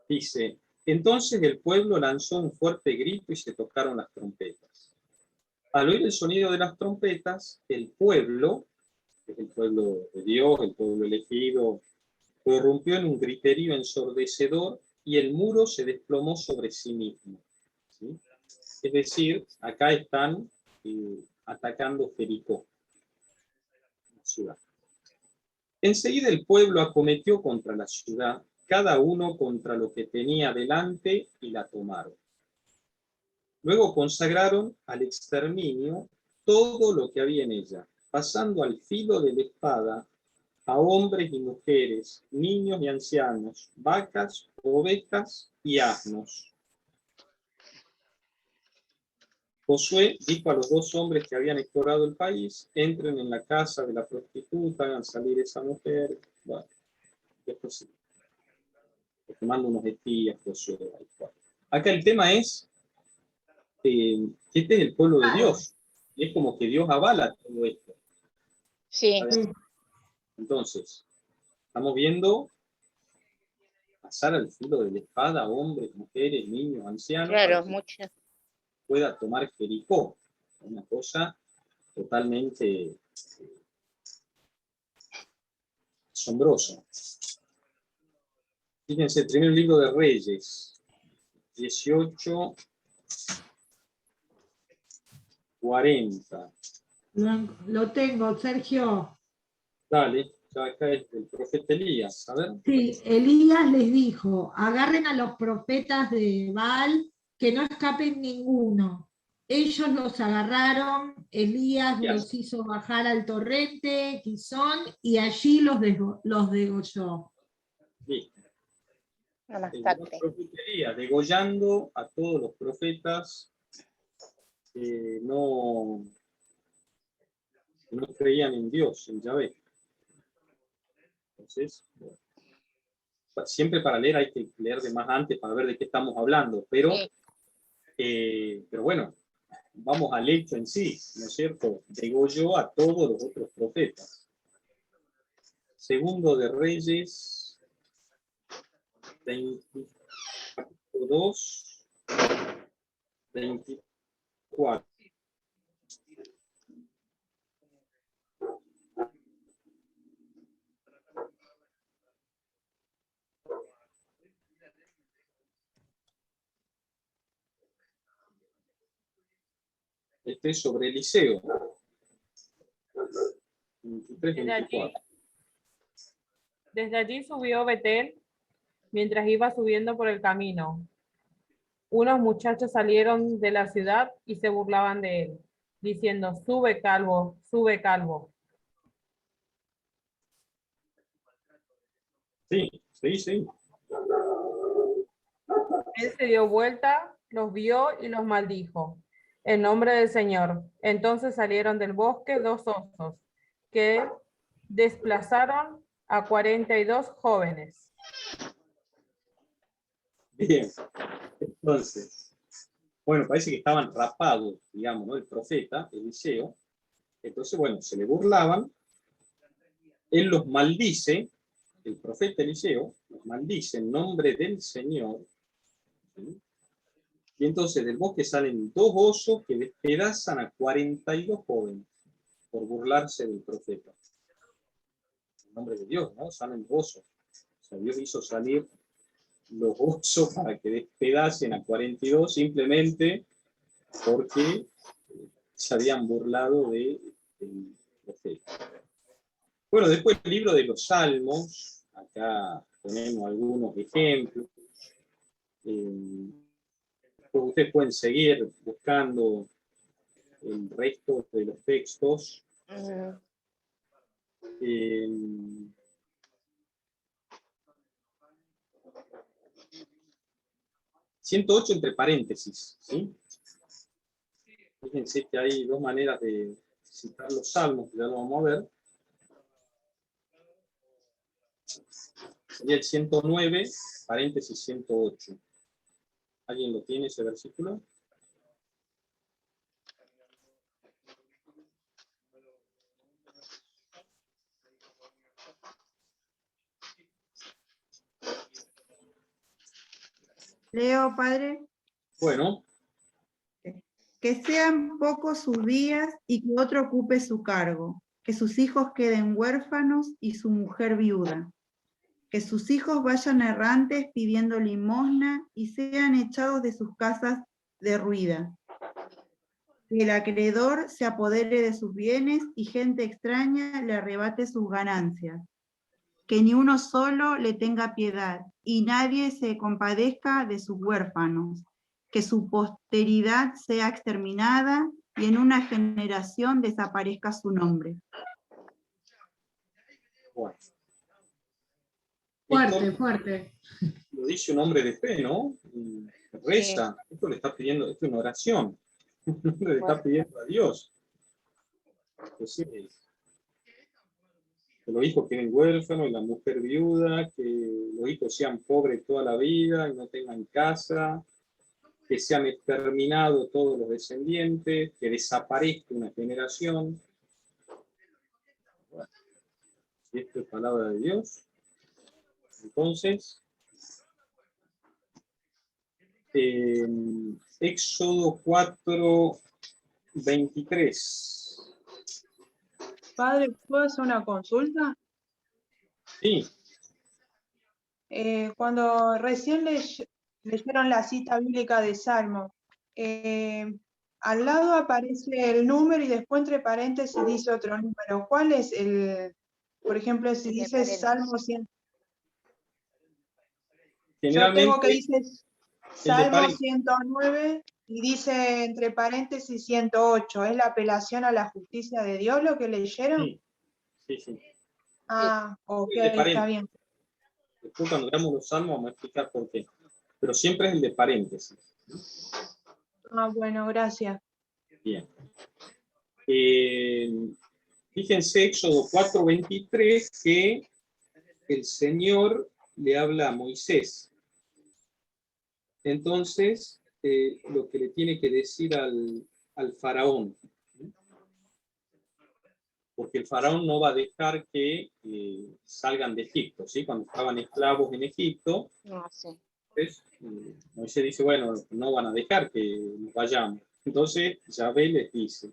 S1: Dice, entonces el pueblo lanzó un fuerte grito y se tocaron las trompetas. Al oír el sonido de las trompetas, el pueblo, que es el pueblo de Dios, el pueblo elegido, prorrumpió en un griterío ensordecedor y el muro se desplomó sobre sí mismo. ¿Sí? Es decir, acá están atacando Jericó, la ciudad. Enseguida el pueblo acometió contra la ciudad, cada uno contra lo que tenía delante, y la tomaron. Luego consagraron al exterminio todo lo que había en ella, pasando al filo de la espada a hombres y mujeres, niños y ancianos, vacas, ovejas y asnos. Josué dijo a los 2 hombres que habían explorado el país, entren en la casa de la prostituta, hagan salir esa mujer. Bueno, después sí. Porque manda unos espías, Josué. Acá el tema es que este es el pueblo de Dios. Y es como que Dios avala todo esto.
S10: Sí.
S1: Entonces, estamos viendo pasar al filo de la espada hombres, mujeres, niños, ancianos.
S10: Claro, muchas.
S1: Pueda tomar Jericó. Una cosa totalmente asombrosa. Fíjense, el primer libro de Reyes, 18, 40.
S6: Lo tengo, Sergio.
S1: Dale, ya acá es el profeta Elías, a ver.
S6: Sí, Elías les dijo, agarren a los profetas de Baal, que no escapen ninguno. Ellos los agarraron, Elías los hizo bajar al torrente Quizón y allí los degolló.
S1: Listo. La profetería, degollando a todos los profetas que no creían en Dios, en Yahvé. Entonces, bueno, siempre para leer hay que leer de más antes para ver de qué estamos hablando, pero bueno, vamos al hecho en sí, ¿no es cierto? Degolló a todos los otros profetas. Segundo de Reyes 22, 24. Este es sobre Eliseo. 23, 24.
S16: Desde allí subió Betel mientras iba subiendo por el camino. Unos muchachos salieron de la ciudad y se burlaban de él, diciendo, sube calvo, sube calvo.
S1: Sí, sí, sí.
S16: Él se dio vuelta, los vio y los maldijo. En nombre del Señor. Entonces salieron del bosque 2 osos, que desplazaron a 42 jóvenes.
S1: Bien. Entonces, bueno, parece que estaban rapados, digamos, ¿no? El profeta, Eliseo. Entonces, bueno, se le burlaban. Él los maldice, el profeta Eliseo, los maldice en nombre del Señor. ¿Sí? Y entonces del bosque salen 2 osos que despedazan a 42 jóvenes por burlarse del profeta. En nombre de Dios, ¿no? Salen osos. O sea, Dios hizo salir los osos para que despedacen a 42 simplemente porque se habían burlado del profeta. Bueno, después el libro de los Salmos, acá ponemos algunos ejemplos. Pues ustedes pueden seguir buscando el resto de los textos. 108 entre paréntesis, ¿sí? Fíjense que hay 2 maneras de citar los salmos, que ya lo vamos a ver. Sería el 109, paréntesis 108. ¿Alguien lo tiene ese versículo?
S8: Leo, padre.
S1: Bueno.
S8: Que sean pocos sus días y que otro ocupe su cargo. Que sus hijos queden huérfanos y su mujer viuda. Que sus hijos vayan errantes pidiendo limosna y sean echados de sus casas derruidas. Que el acreedor se apodere de sus bienes y gente extraña le arrebate sus ganancias. Que ni uno solo le tenga piedad y nadie se compadezca de sus huérfanos. Que su posteridad sea exterminada y en una generación desaparezca su nombre.
S1: Bueno.
S6: Fuerte,
S1: Esto
S6: fuerte.
S1: lo dice un hombre de fe, ¿no? Reza. Esto le está pidiendo, esto es una oración. Un hombre le está pidiendo a Dios. Entonces, que los hijos queden huérfanos y la mujer viuda, que los hijos sean pobres toda la vida y no tengan casa, que sean exterminados todos los descendientes, que desaparezca una generación. Bueno, si esto es palabra de Dios, entonces, Éxodo 4, 23.
S12: Padre, ¿puedo hacer una consulta?
S1: Sí.
S12: Cuando recién leyeron la cita bíblica de Salmo, al lado aparece el número y después entre paréntesis dice otro número. ¿Cuál es el, por ejemplo, si dice Salmo 100? Yo tengo que dice Salmo 109 y dice entre paréntesis 108. ¿Es la apelación a la justicia de Dios lo que leyeron?
S1: Sí, sí.
S12: Ah, ok, está bien.
S1: Después cuando veamos los salmos vamos a explicar por qué. Pero siempre es el de paréntesis.
S12: Ah, bueno, gracias.
S1: Bien. Fíjense Éxodo 4:23 que el Señor le habla a Moisés. Entonces, lo que le tiene que decir al al faraón. Porque el faraón no va a dejar que salgan de Egipto, ¿sí? Cuando estaban esclavos en Egipto,
S10: No sé.
S1: pues, Moisés dice, bueno, no van a dejar que nos vayamos. Entonces Yahvé les dice,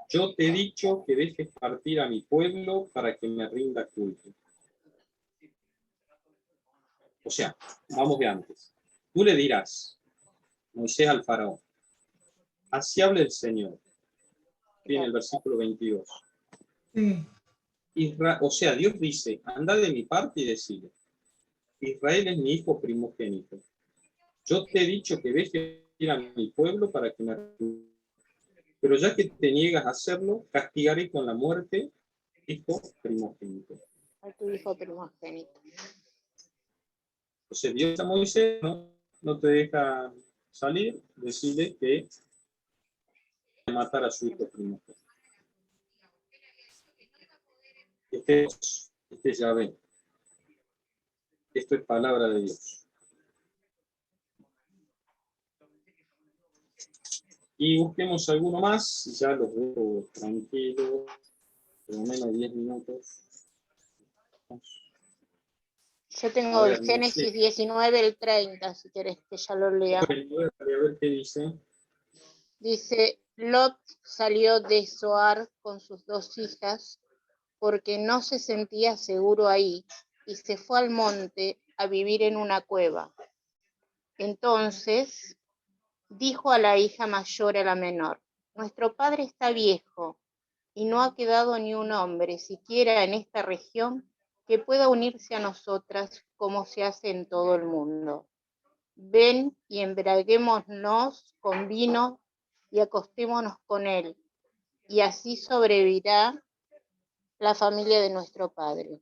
S1: yo te he dicho que dejes partir a mi pueblo para que me rinda culto. O sea, vamos de antes. Tú le dirás, Moisés al faraón, así habla el Señor. Viene el versículo 22.
S6: Sí.
S1: O sea, Dios dice, anda de mi parte y decide, Israel es mi hijo primogénito. Yo te he dicho que dejes ir a mi pueblo para que me rinda. Pero ya que te niegas a hacerlo, castigaré con la muerte hijo primogénito.
S10: A tu hijo primogénito.
S1: Entonces Dios a Moisés no te deja salir, decide que matar a su hijo primogénito. Este es Yahvé. Esto es palabra de Dios. Y busquemos alguno más, ya los dejo tranquilos, por lo menos 10 minutos.
S10: Yo tengo
S1: A ver,
S10: el Génesis 19, el 30, si querés que ya lo lea.
S1: Bueno, a ver qué dice.
S10: Dice, Lot salió de Zoar con sus 2 hijas porque no se sentía seguro ahí y se fue al monte a vivir en una cueva. Entonces dijo a la hija mayor a la menor, nuestro padre está viejo y no ha quedado ni un hombre siquiera en esta región que pueda unirse a nosotras como se hace en todo el mundo. Ven y embriaguémonos con vino y acostémonos con él, y así sobrevivirá la familia de nuestro padre.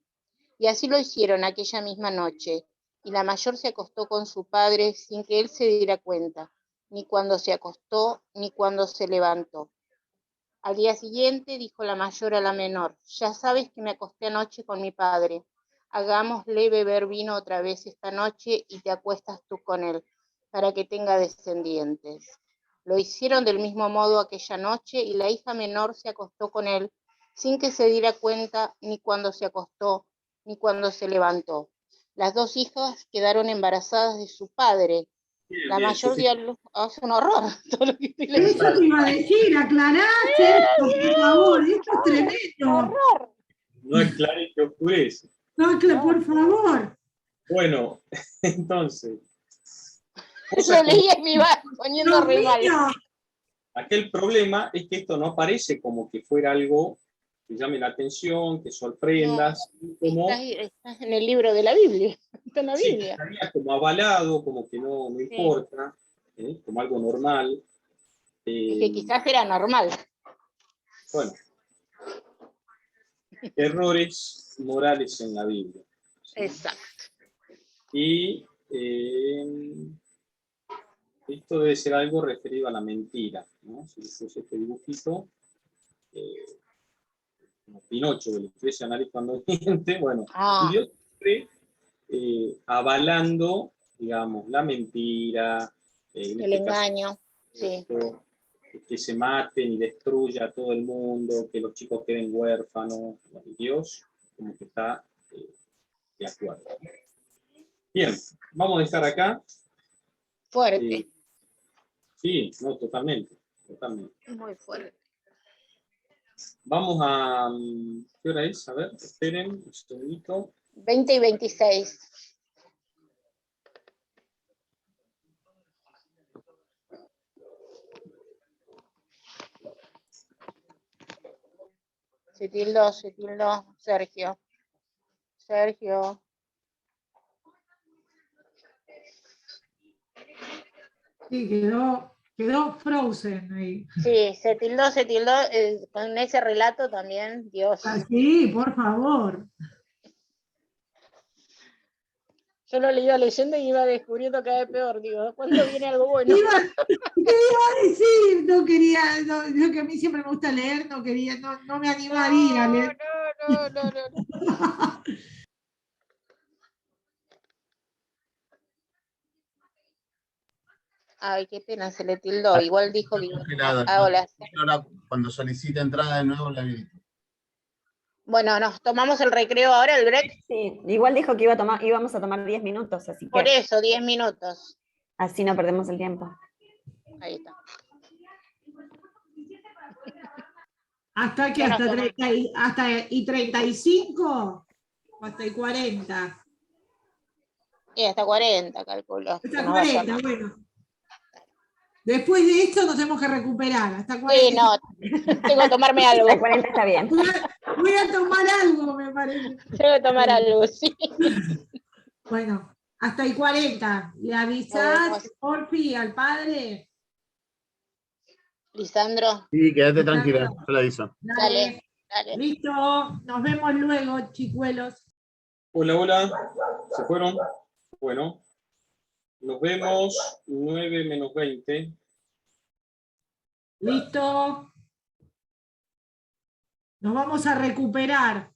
S10: Y así lo hicieron aquella misma noche, y la mayor se acostó con su padre sin que él se diera cuenta, ni cuando se acostó, ni cuando se levantó. Al día siguiente dijo la mayor a la menor, ya sabes que me acosté anoche con mi padre, hagámosle beber vino otra vez esta noche y te acuestas tú con él, para que tenga descendientes. Lo hicieron del mismo modo aquella noche y la hija menor se acostó con él sin que se diera cuenta ni cuando se acostó ni cuando se levantó. Las 2 hijas quedaron embarazadas de su padre. La mayor dio a luz, es un horror todo lo que estoy leyendo.
S6: Eso te iba a decir, aclarate esto, por favor, esto es tremendo.
S1: No aclare que oscurece.
S6: No, por favor.
S1: Bueno, entonces.
S10: Lo leí y me iba poniendo re mal.
S1: Aquel problema es que esto no aparece como que fuera algo que llame la atención, que sorprendas, como
S10: Estás en el libro de la Biblia, está en la
S1: sí,
S10: Biblia.
S1: estaría como avalado, como que no importa, como algo normal.
S10: Es que quizás era normal.
S1: Bueno, errores morales en la Biblia.
S10: Exacto.
S1: Y esto debe ser algo referido a la mentira, ¿no? Si puse este dibujito, como Pinocho, que le ofrece a nadie cuando miente, bueno, y Dios siempre avalando, digamos, la mentira,
S10: El engaño, sí.
S1: Que se maten y destruya a todo el mundo, que los chicos queden huérfanos. Bueno, Dios como que está de acuerdo. Bien, vamos a estar acá.
S10: Fuerte.
S1: Sí, no, totalmente.
S10: Muy fuerte.
S1: Vamos a... ¿Qué hora es? A ver, esperen un segundito.
S10: 20 y 26. Se tildó, Sergio. Sergio.
S6: Sí, quedó frozen ahí.
S10: Sí, se tildó, con ese relato también, Dios.
S6: Sí, por favor.
S10: Yo lo iba leyendo y iba descubriendo cada vez peor, digo, ¿cuándo viene algo bueno?
S6: ¿Qué iba a decir? No quería, yo que a mí siempre me gusta leer, no me animaría a leer.
S10: No. Ay, qué pena, se le tildó. Igual dijo que...
S5: Congelado.
S10: Ah, hola.
S5: Ahora, cuando solicite entrada de nuevo, la habilito.
S10: Bueno, nos tomamos el recreo ahora, el break.
S4: Sí, igual dijo que íbamos a tomar 10 minutos, así
S10: Por
S4: que
S10: eso, 10 minutos.
S4: así no perdemos el tiempo.
S10: Ahí está.
S6: ¿Hasta qué?
S10: Ya nos
S6: ¿Hasta
S10: tomamos.
S6: 35? ¿O hasta y 40?
S10: Y hasta 40, calculo. que
S6: Hasta
S10: nos vaya
S6: 40,
S10: más.
S6: bueno. Después de esto nos tenemos que recuperar. Hasta 40.
S10: Sí, no, tengo que tomarme algo.
S4: Hasta 40 está bien.
S6: Voy a tomar algo, me parece.
S10: Tengo que tomar algo, sí.
S6: Bueno, hasta y 40. ¿Le
S10: Nos
S6: avisás,
S10: vemos.
S6: Porfi, al padre?
S10: Lisandro,
S5: Sí, quédate tranquila, yo la aviso.
S10: dale, dale.
S6: Listo, nos vemos luego, chicuelos.
S1: Hola, hola. ¿Se fueron? Bueno, nos vemos 9 menos 20.
S6: Listo. Nos vamos a recuperar.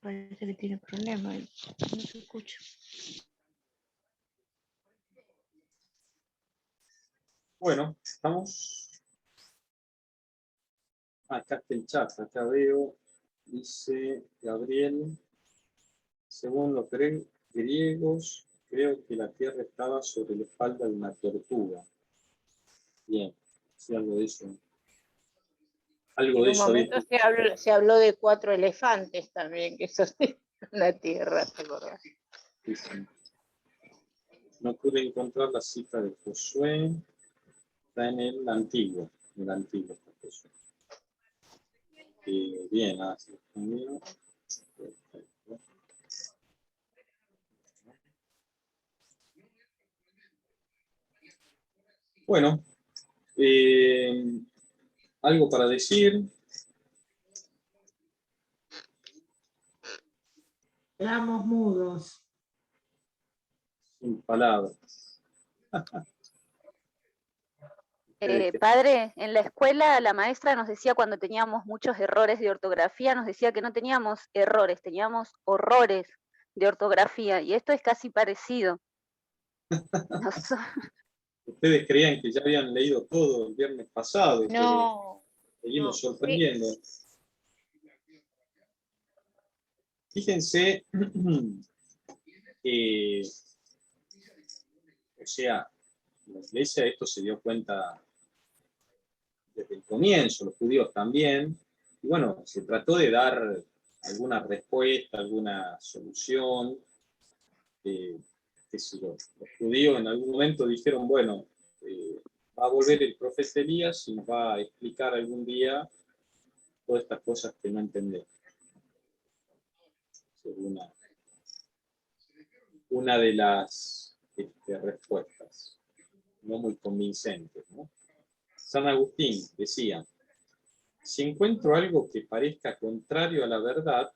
S9: Parece que tiene problemas, no se escucha.
S1: Bueno, estamos. Acá está el chat, acá veo, dice Gabriel, según los griegos, creo que la tierra estaba sobre la espalda de una tortuga. Bien, sí, algo de eso. Algo de
S10: En un
S1: eso.
S10: momento se habló de 4 elefantes también, que eso es la tierra, ¿te acordás?
S1: Sí, sí. No pude encontrar la cita de Josué, está en el antiguo, está Josué. Bien, así. Perfecto. Bueno, algo para decir.
S6: Quedamos mudos.
S1: Sin palabras.
S2: Padre, en la escuela la maestra nos decía cuando teníamos muchos errores de ortografía, nos decía que no teníamos errores, teníamos horrores de ortografía, y esto es casi parecido.
S1: Ustedes creían que ya habían leído todo el viernes pasado,
S10: No,
S1: pero seguimos sorprendiendo. Fíjense que, o sea, la iglesia de esto se dio cuenta desde el comienzo, los judíos también, y bueno, se trató de dar alguna respuesta, alguna solución. Los judíos en algún momento dijeron, bueno, va a volver el profeta Elías y nos va a explicar algún día todas estas cosas que no entendemos. Una de las respuestas, no muy convincentes, ¿no? San Agustín decía, si encuentro algo que parezca contrario a la verdad,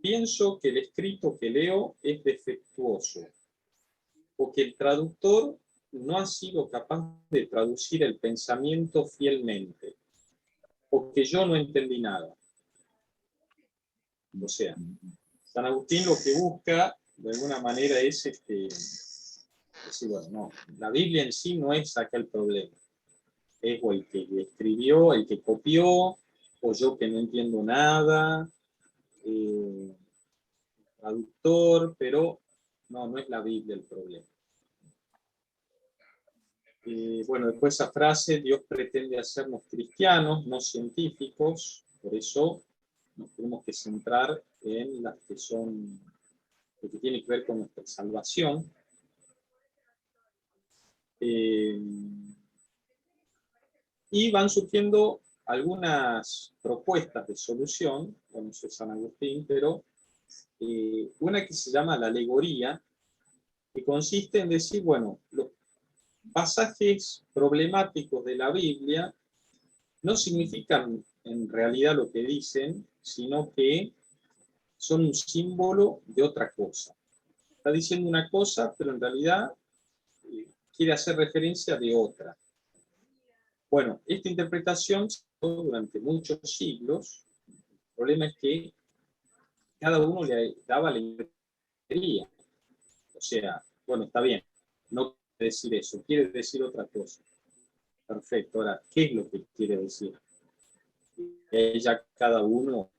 S1: pienso que el escrito que leo es defectuoso, o que el traductor no ha sido capaz de traducir el pensamiento fielmente, o que yo no entendí nada. O sea, San Agustín lo que busca, de alguna manera, es decir, bueno, no, la Biblia en sí no es acá el problema. Es o el que escribió, el que copió, o yo que no entiendo nada, traductor, pero no es la Biblia el problema. Bueno, después esa frase, Dios pretende hacernos cristianos, no científicos, por eso nos tenemos que centrar en las que son, lo que tiene que ver con nuestra salvación. Y van surgiendo algunas propuestas de solución, bueno, eso es San Agustín, pero una que se llama la alegoría, que consiste en decir, bueno, los pasajes problemáticos de la Biblia no significan en realidad lo que dicen, sino que son un símbolo de otra cosa. Está diciendo una cosa, pero en realidad quiere hacer referencia de otra. Bueno, esta interpretación durante muchos siglos. El problema es que cada uno le daba la interpretación. O sea, bueno, está bien, no quiere decir eso, quiere decir otra cosa. Perfecto, ahora, ¿qué es lo que quiere decir? Ya cada uno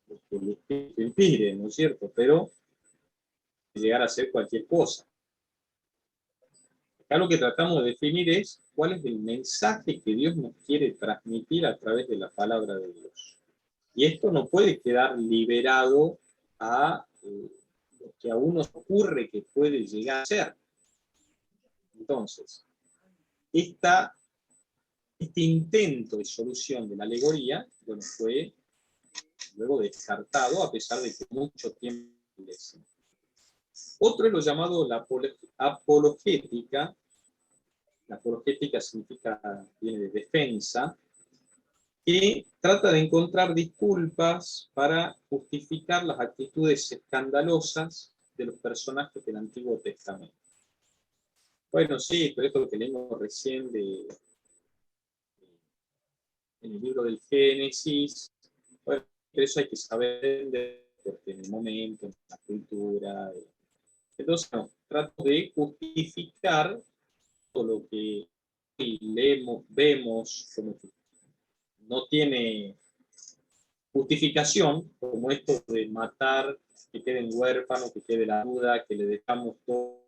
S1: lo que le impide, ¿no es cierto? Pero llegar a ser cualquier cosa. Acá lo que tratamos de definir es cuál es el mensaje que Dios nos quiere transmitir a través de la palabra de Dios. Y esto no puede quedar liberado a lo que a uno ocurre que puede llegar a ser. Entonces, este intento de solución de la alegoría, bueno, fue luego descartado a pesar de que mucho tiempo iglesia. Otro es lo llamado la apologética, La apologética viene de defensa, y trata de encontrar disculpas para justificar las actitudes escandalosas de los personajes del Antiguo Testamento. Bueno, sí, pero esto que leímos recién en el libro del Génesis, bueno, pero eso hay que saber porque en el momento, en la cultura. Entonces, no, trato de justificar todo lo que leemos, vemos, como que no tiene justificación, como esto de matar, que queden huérfanos, que quede la duda, que le dejamos todo,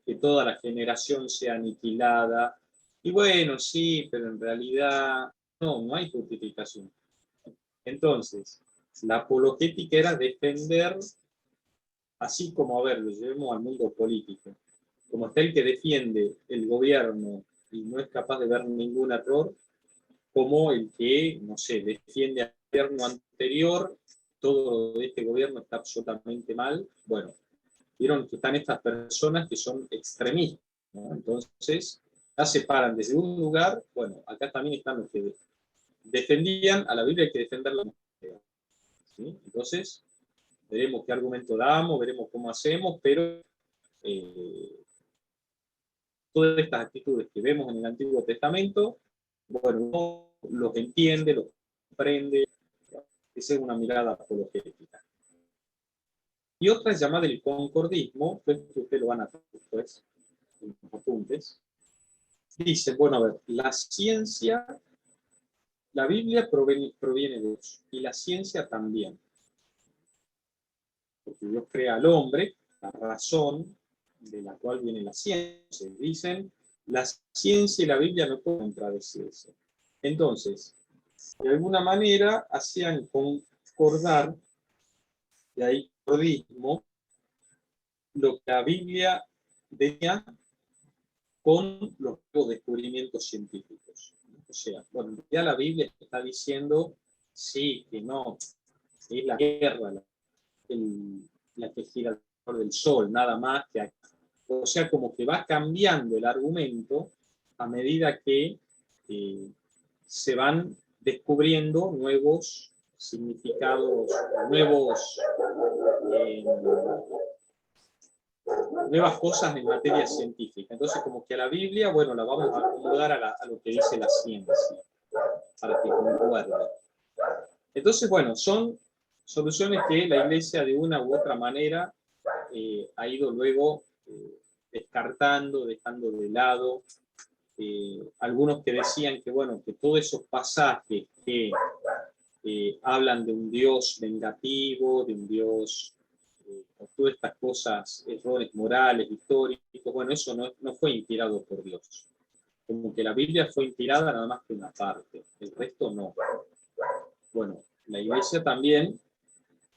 S1: que toda la generación sea aniquilada. Y bueno, sí, pero en realidad no hay justificación. Entonces, la apologética era defender, así como, a ver, lo llevemos al mundo político, como está el que defiende el gobierno y no es capaz de ver ningún error, como el que, no sé, defiende al gobierno anterior, todo este gobierno está absolutamente mal. Bueno, vieron que están estas personas que son extremistas, ¿no? Entonces, ya se paran desde un lugar. Bueno, acá también están los que defendían a la Biblia, hay que defenderla. ¿Sí? Entonces, veremos qué argumento damos, veremos cómo hacemos, pero todas estas actitudes que vemos en el Antiguo Testamento, bueno, uno los entiende, los comprende. Esa es una mirada apologética. Y otra es llamada el concordismo, que ustedes lo van a ver después, en los apuntes. Dicen, bueno, a ver, la ciencia, la Biblia proviene de Dios, y la ciencia también. Porque Dios crea al hombre, la razón de la cual viene la ciencia. Dicen, la ciencia y la Biblia no pueden contradecirse. Entonces, de alguna manera hacían concordar, de ahí concordismo, lo que la Biblia tenía con los descubrimientos científicos. O sea, bueno, ya la Biblia está diciendo, sí, que no, es la Tierra la que gira alrededor del Sol, nada más que acá. O sea, como que va cambiando el argumento a medida que se van descubriendo nuevos significados, nuevas cosas en materia científica. Entonces, como que a la Biblia, bueno, la vamos a acomodar a lo que dice la ciencia, para que concuerde. Entonces, bueno, son soluciones que la Iglesia de una u otra manera ha ido luego descartando, dejando de lado. Algunos que decían que, bueno, que todos esos pasajes que hablan de un Dios vengativo, de un Dios, o todas estas cosas, errores morales, históricos, bueno, eso no fue inspirado por Dios. Como que la Biblia fue inspirada nada más que una parte, el resto no. Bueno, la Iglesia también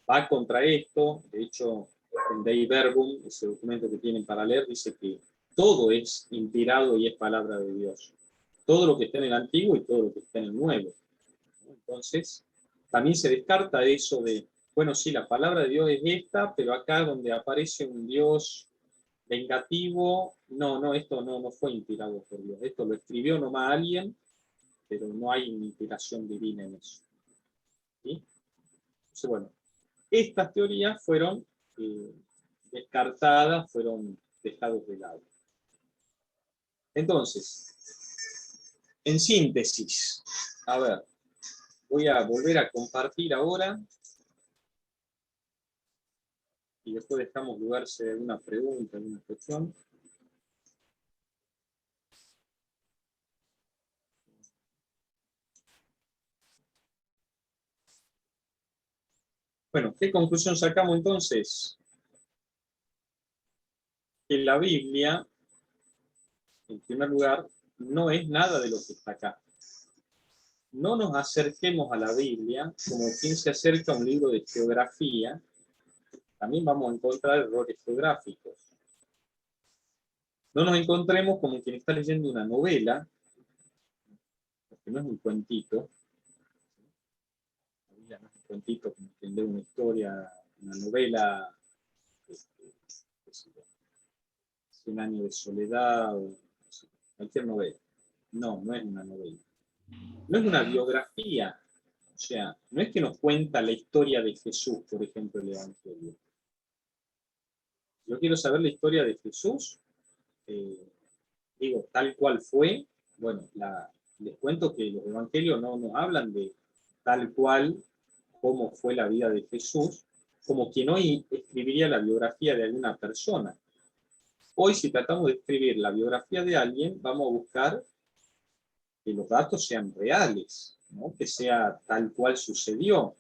S1: va contra esto. De hecho, en Dei Verbum, ese documento que tienen para leer, dice que todo es inspirado y es palabra de Dios. Todo lo que está en el Antiguo y todo lo que está en el Nuevo. Entonces, también se descarta eso de, bueno, sí, la palabra de Dios es esta, pero acá donde aparece un Dios vengativo, no, esto no fue inspirado por Dios. Esto lo escribió nomás alguien, pero no hay inspiración divina en eso. ¿Sí? Entonces, bueno, estas teorías fueron descartadas, fueron dejadas de lado. Entonces, en síntesis, a ver, voy a volver a compartir ahora y después dejamos lugar si hay alguna pregunta, alguna cuestión. Bueno, ¿qué conclusión sacamos entonces? Que la Biblia, en primer lugar, no es nada de lo que está acá. No nos acerquemos a la Biblia como quien se acerca a un libro de geografía. También vamos a encontrar errores geográficos. No nos encontremos como quien está leyendo una novela, porque no es un cuentito. La Biblia no es un cuentito como quien lee una historia, una novela, 100 años de soledad, cualquier novela. No, no es una novela. No es una biografía. O sea, no es que nos cuenta la historia de Jesús, por ejemplo, el Evangelio. Yo quiero saber la historia de Jesús, digo, tal cual fue. Bueno, les cuento que los evangelios no nos hablan de tal cual cómo fue la vida de Jesús, como quien hoy escribiría la biografía de alguna persona. Hoy, si tratamos de escribir la biografía de alguien, vamos a buscar que los datos sean reales, ¿no? Que sea tal cual sucedió.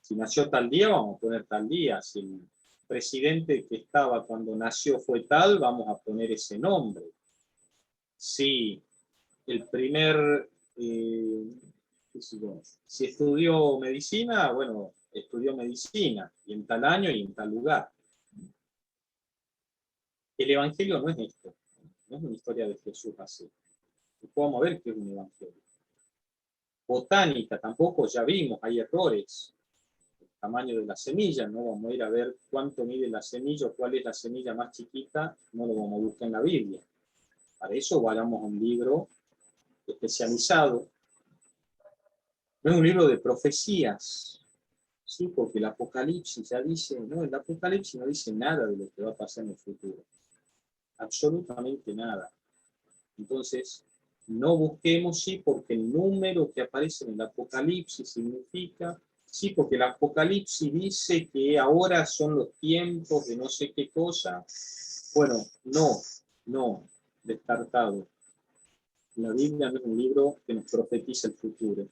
S1: Si nació tal día, vamos a poner tal día. Si el presidente que estaba cuando nació fue tal, vamos a poner ese nombre. Si el primer, si estudió medicina, bueno, estudió medicina, y en tal año y en tal lugar. El Evangelio no es esto, no es una historia de Jesús así. Podemos ver que es un Evangelio. Botánica tampoco, ya vimos, hay errores. El tamaño de la semilla, no vamos a ir a ver cuánto mide la semilla o cuál es la semilla más chiquita, no lo vamos a buscar en la Biblia. Para eso vayamos a un libro especializado. No es un libro de profecías, ¿sí? Porque el Apocalipsis ya dice, no, el Apocalipsis no dice nada de lo que va a pasar en el futuro. Absolutamente nada. Entonces, no busquemos, sí, porque el número que aparece en el Apocalipsis significa, sí, porque el Apocalipsis dice que ahora son los tiempos de no sé qué cosa. Bueno, no, descartado. La Biblia no es un libro que nos profetiza el futuro.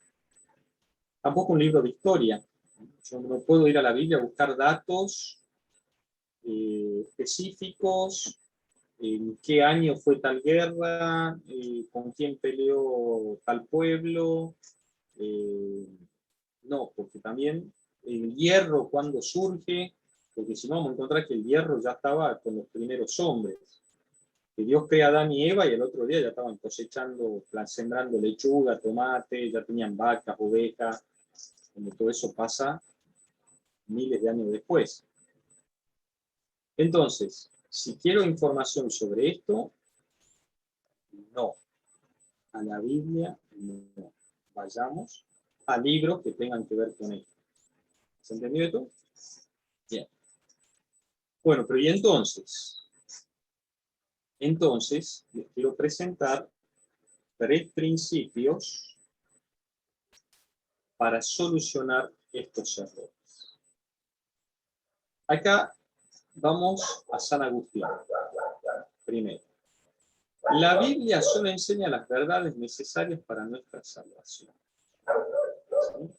S1: Tampoco un libro de historia. Yo no puedo ir a la Biblia a buscar datos específicos, en qué año fue tal guerra, con quién peleó tal pueblo. No, porque también el hierro cuando surge, porque si no vamos a encontrar que el hierro ya estaba con los primeros hombres. Que Dios crea a Adán y Eva y el otro día ya estaban cosechando, sembrando lechuga, tomate, ya tenían vacas, ovejas, cuando todo eso pasa miles de años después. Entonces, si quiero información sobre esto, no. A la Biblia, no. Vayamos a libros que tengan que ver con esto. ¿Se entendió esto? Bien. Bueno, pero ¿y entonces? Entonces, les quiero presentar 3 principios para solucionar estos errores. Acá vamos a San Agustín. Primero, la Biblia solo enseña las verdades necesarias para nuestra salvación. ¿Sí?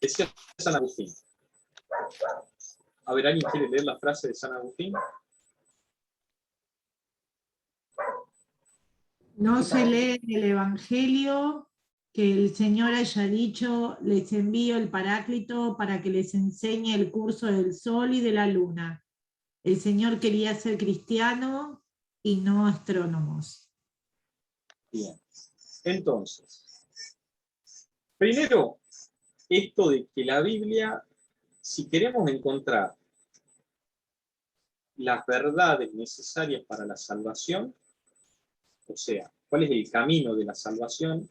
S1: Decía San Agustín. A ver, ¿alguien quiere leer la frase de San Agustín?
S6: No se lee en el Evangelio que el Señor haya dicho, les envío el Paráclito para que les enseñe el curso del sol y de la luna. El Señor quería ser cristiano y no astrónomos.
S1: Bien. Entonces, primero, esto de que la Biblia, si queremos encontrar las verdades necesarias para la salvación, o sea, cuál es el camino de la salvación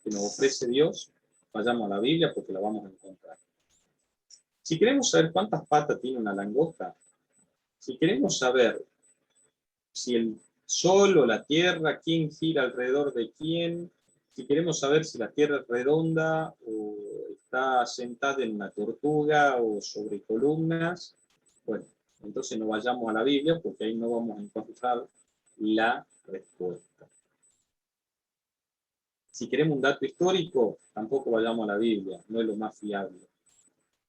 S1: que nos ofrece Dios, vayamos a la Biblia porque la vamos a encontrar. Si queremos saber cuántas patas tiene una langosta, si queremos saber si el sol o la tierra, quién gira alrededor de quién, si queremos saber si la tierra es redonda o está sentada en una tortuga o sobre columnas, bueno, entonces no vayamos a la Biblia porque ahí no vamos a encontrar la respuesta. Si queremos un dato histórico, tampoco vayamos a la Biblia, no es lo más fiable.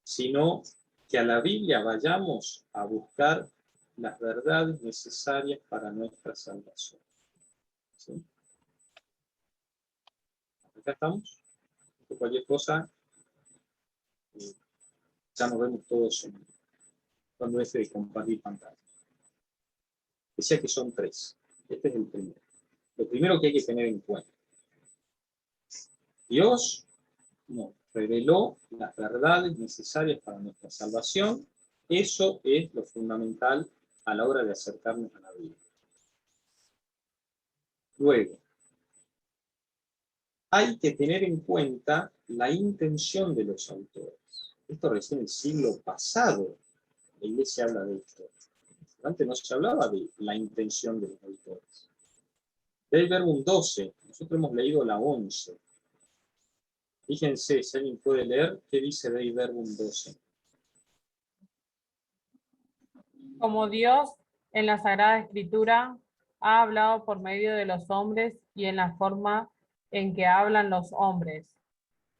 S1: Sino que a la Biblia vayamos a buscar las verdades necesarias para nuestra salvación. ¿Sí? Acá estamos. Cualquier cosa, ya nos vemos todos cuando deje de compartir pantalla. Decía que son 3. Este es el primero. Lo primero que hay que tener en cuenta. Dios nos reveló las verdades necesarias para nuestra salvación. Eso es lo fundamental a la hora de acercarnos a la Biblia. Luego, hay que tener en cuenta la intención de los autores. Esto recién en el siglo pasado, la Iglesia habla de esto. Antes no se hablaba de la intención de los autores. Dei Verbum 12, nosotros hemos leído la 11. Fíjense, si alguien puede leer, ¿qué dice Dei Verbum 12?
S16: Como Dios en la Sagrada Escritura ha hablado por medio de los hombres y en la forma en que hablan los hombres.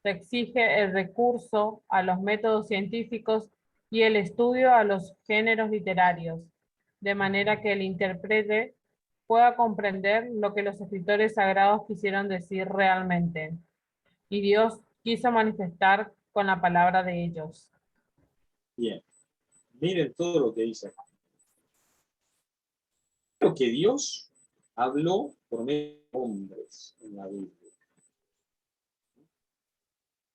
S16: Se exige el recurso a los métodos científicos y el estudio a los géneros literarios, de manera que el intérprete pueda comprender lo que los escritores sagrados quisieron decir realmente. Y Dios quiso manifestar con la palabra de ellos.
S1: Bien, miren todo lo que dice acá. Lo que Dios habló por medio de hombres en la Biblia.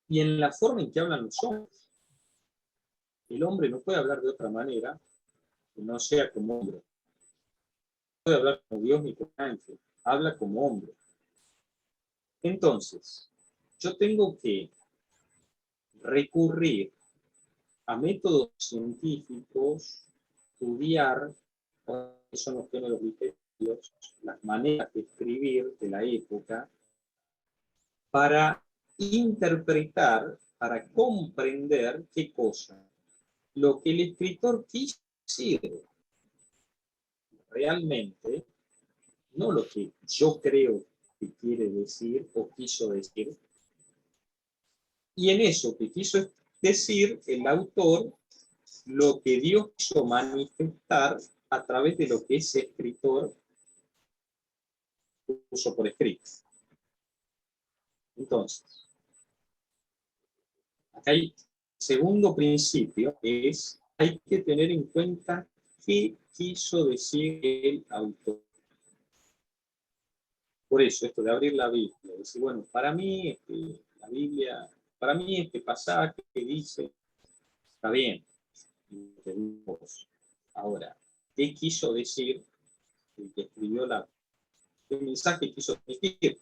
S1: Y en la forma en que hablan los hombres. El hombre no puede hablar de otra manera que no sea como hombre. No puede hablar como Dios ni como ángel. Habla como hombre. Entonces, yo tengo que recurrir a métodos científicos, estudiar cuáles son los géneros literarios, las maneras de escribir de la época, para interpretar, para comprender qué cosa. Lo que el escritor quiso decir realmente, no lo que yo creo que quiere decir o quiso decir. Y en eso que quiso decir el autor, lo que Dios quiso manifestar a través de lo que ese escritor puso por escrito. Entonces, acá hay segundo principio, es hay que tener en cuenta qué quiso decir el autor. Por eso, esto de abrir la Biblia, decir, bueno, para mí la Biblia, para mí este pasaje que dice, está bien. Ahora, ¿qué quiso decir el que escribió qué mensaje quiso transmitir?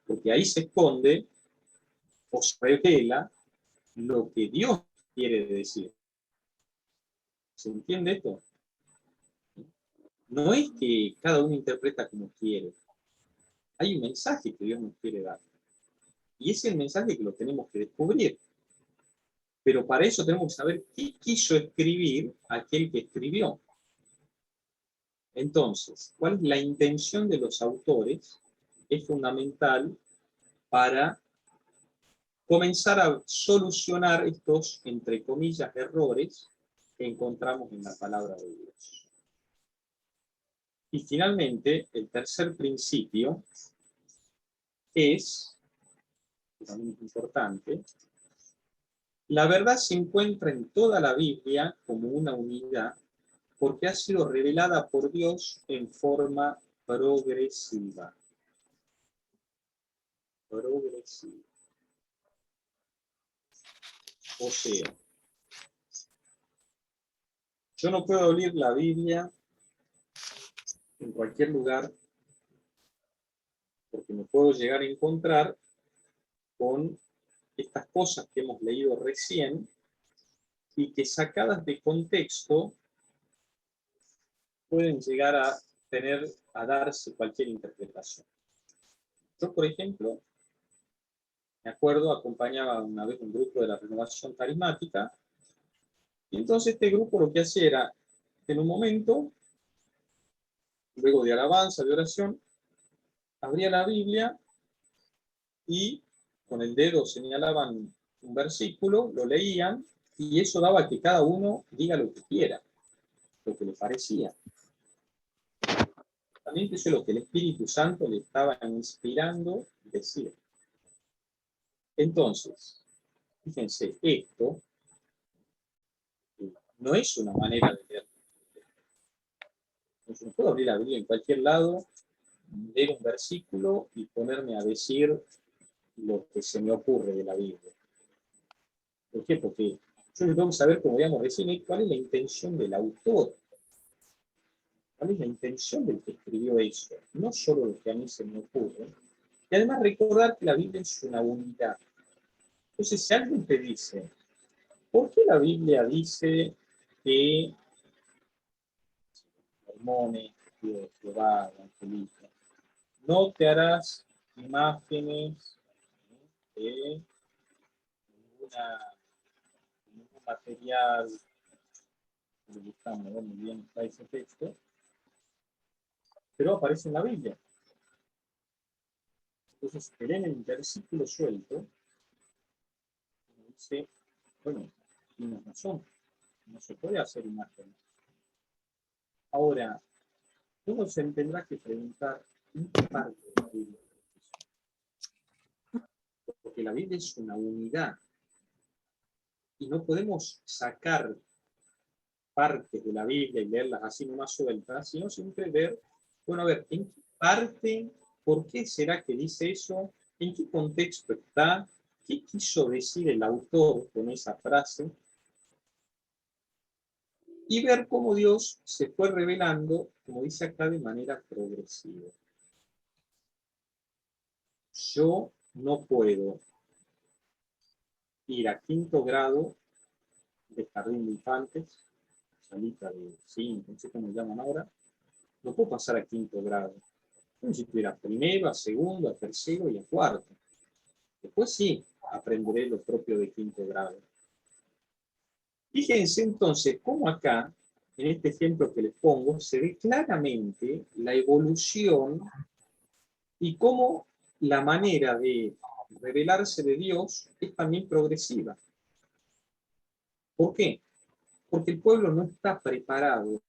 S1: Porque ahí se esconde o se revela lo que Dios quiere decir. ¿Se entiende esto? No es que cada uno interpreta como quiere. Hay un mensaje que Dios nos quiere dar. Y ese es el mensaje que lo tenemos que descubrir. Pero para eso tenemos que saber qué quiso escribir aquel que escribió. Entonces, ¿cuál es la intención de los autores? Es fundamental para comenzar a solucionar estos, entre comillas, errores que encontramos en la palabra de Dios. Y finalmente, el tercer principio es, que también es importante, la verdad se encuentra en toda la Biblia como una unidad porque ha sido revelada por Dios en forma progresiva. Progresiva. O sea, yo no puedo abrir la Biblia en cualquier lugar porque me puedo llegar a encontrar con estas cosas que hemos leído recién y que sacadas de contexto pueden llegar a darse cualquier interpretación. Yo, por ejemplo, me acuerdo, acompañaba una vez un grupo de la Renovación Carismática, y entonces este grupo lo que hacía era, en un momento, luego de alabanza, de oración, abría la Biblia y con el dedo señalaban un versículo, lo leían, y eso daba que cada uno diga lo que quiera, lo que le parecía. También eso es lo que el Espíritu Santo le estaba inspirando decir. Entonces, fíjense, esto no es una manera de leer. No puedo abrir la Biblia en cualquier lado, leer un versículo y ponerme a decir lo que se me ocurre de la Biblia. ¿Por qué? Porque yo tengo que saber, como digamos recién, cuál es la intención del autor. cuál es la intención del que escribió eso, no solo lo que a mí se me ocurre, y además recordar que la Biblia es una unidad. Entonces, si alguien te dice, ¿por qué la Biblia dice que mormones, Dios, Jehová, Evangelista, no te harás imágenes de ningún material? Lo buscamos, ¿no? Muy bien está ese texto, pero aparece en la Biblia. Entonces, leen el versículo suelto, y dice, bueno, tienes razón, no se puede hacer imagen. Ahora, uno se tendrá que preguntar, ¿en qué parte de la Biblia? Porque la Biblia es una unidad, y no podemos sacar partes de la Biblia y leerlas así nomás sueltas, sino siempre ver, bueno, a ver, ¿en qué parte, por qué será que dice eso? ¿En qué contexto está? ¿Qué quiso decir el autor con esa frase? Y ver cómo Dios se fue revelando, como dice acá, de manera progresiva. Yo no puedo ir a 5º grado de jardín de infantes, salita de 5, no sé cómo llaman ahora, no puedo pasar a 5º grado. Como si estuviera a 1º, a 2º, a 3º y a 4º. Después sí, aprenderé lo propio de 5º grado. Fíjense entonces cómo acá, en este ejemplo que les pongo, se ve claramente la evolución y cómo la manera de revelarse de Dios es también progresiva. ¿Por qué? Porque el pueblo no está preparado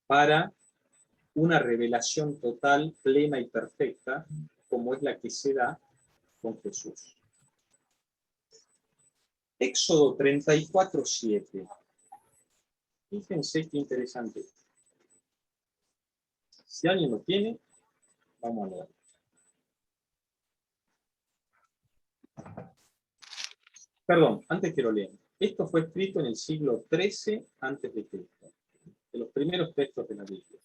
S1: para una revelación total, plena y perfecta, como es la que se da con Jesús. Éxodo 34:7. Fíjense qué interesante. Si alguien lo tiene, vamos a leer. Perdón, antes que lo lean. Esto fue escrito en el siglo XIII a.C., de los primeros textos de la Biblia.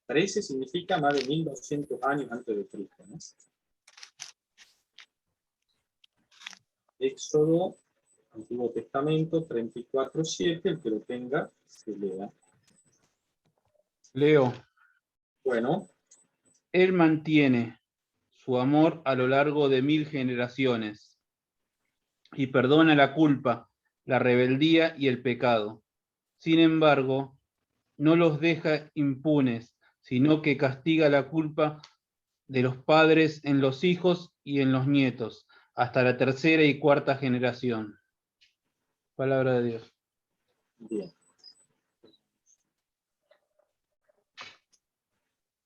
S1: 13 significa más de 1200 años antes de Cristo, ¿no? Éxodo, Antiguo Testamento 34:7, el que lo tenga, se lea.
S7: Leo.
S1: Bueno.
S7: Él mantiene su amor a lo largo de 1000 generaciones y perdona la culpa, la rebeldía y el pecado. Sin embargo, no los deja impunes, sino que castiga la culpa de los padres en los hijos y en los nietos, hasta la 3ª y 4ª generación. Palabra de Dios.
S1: Bien.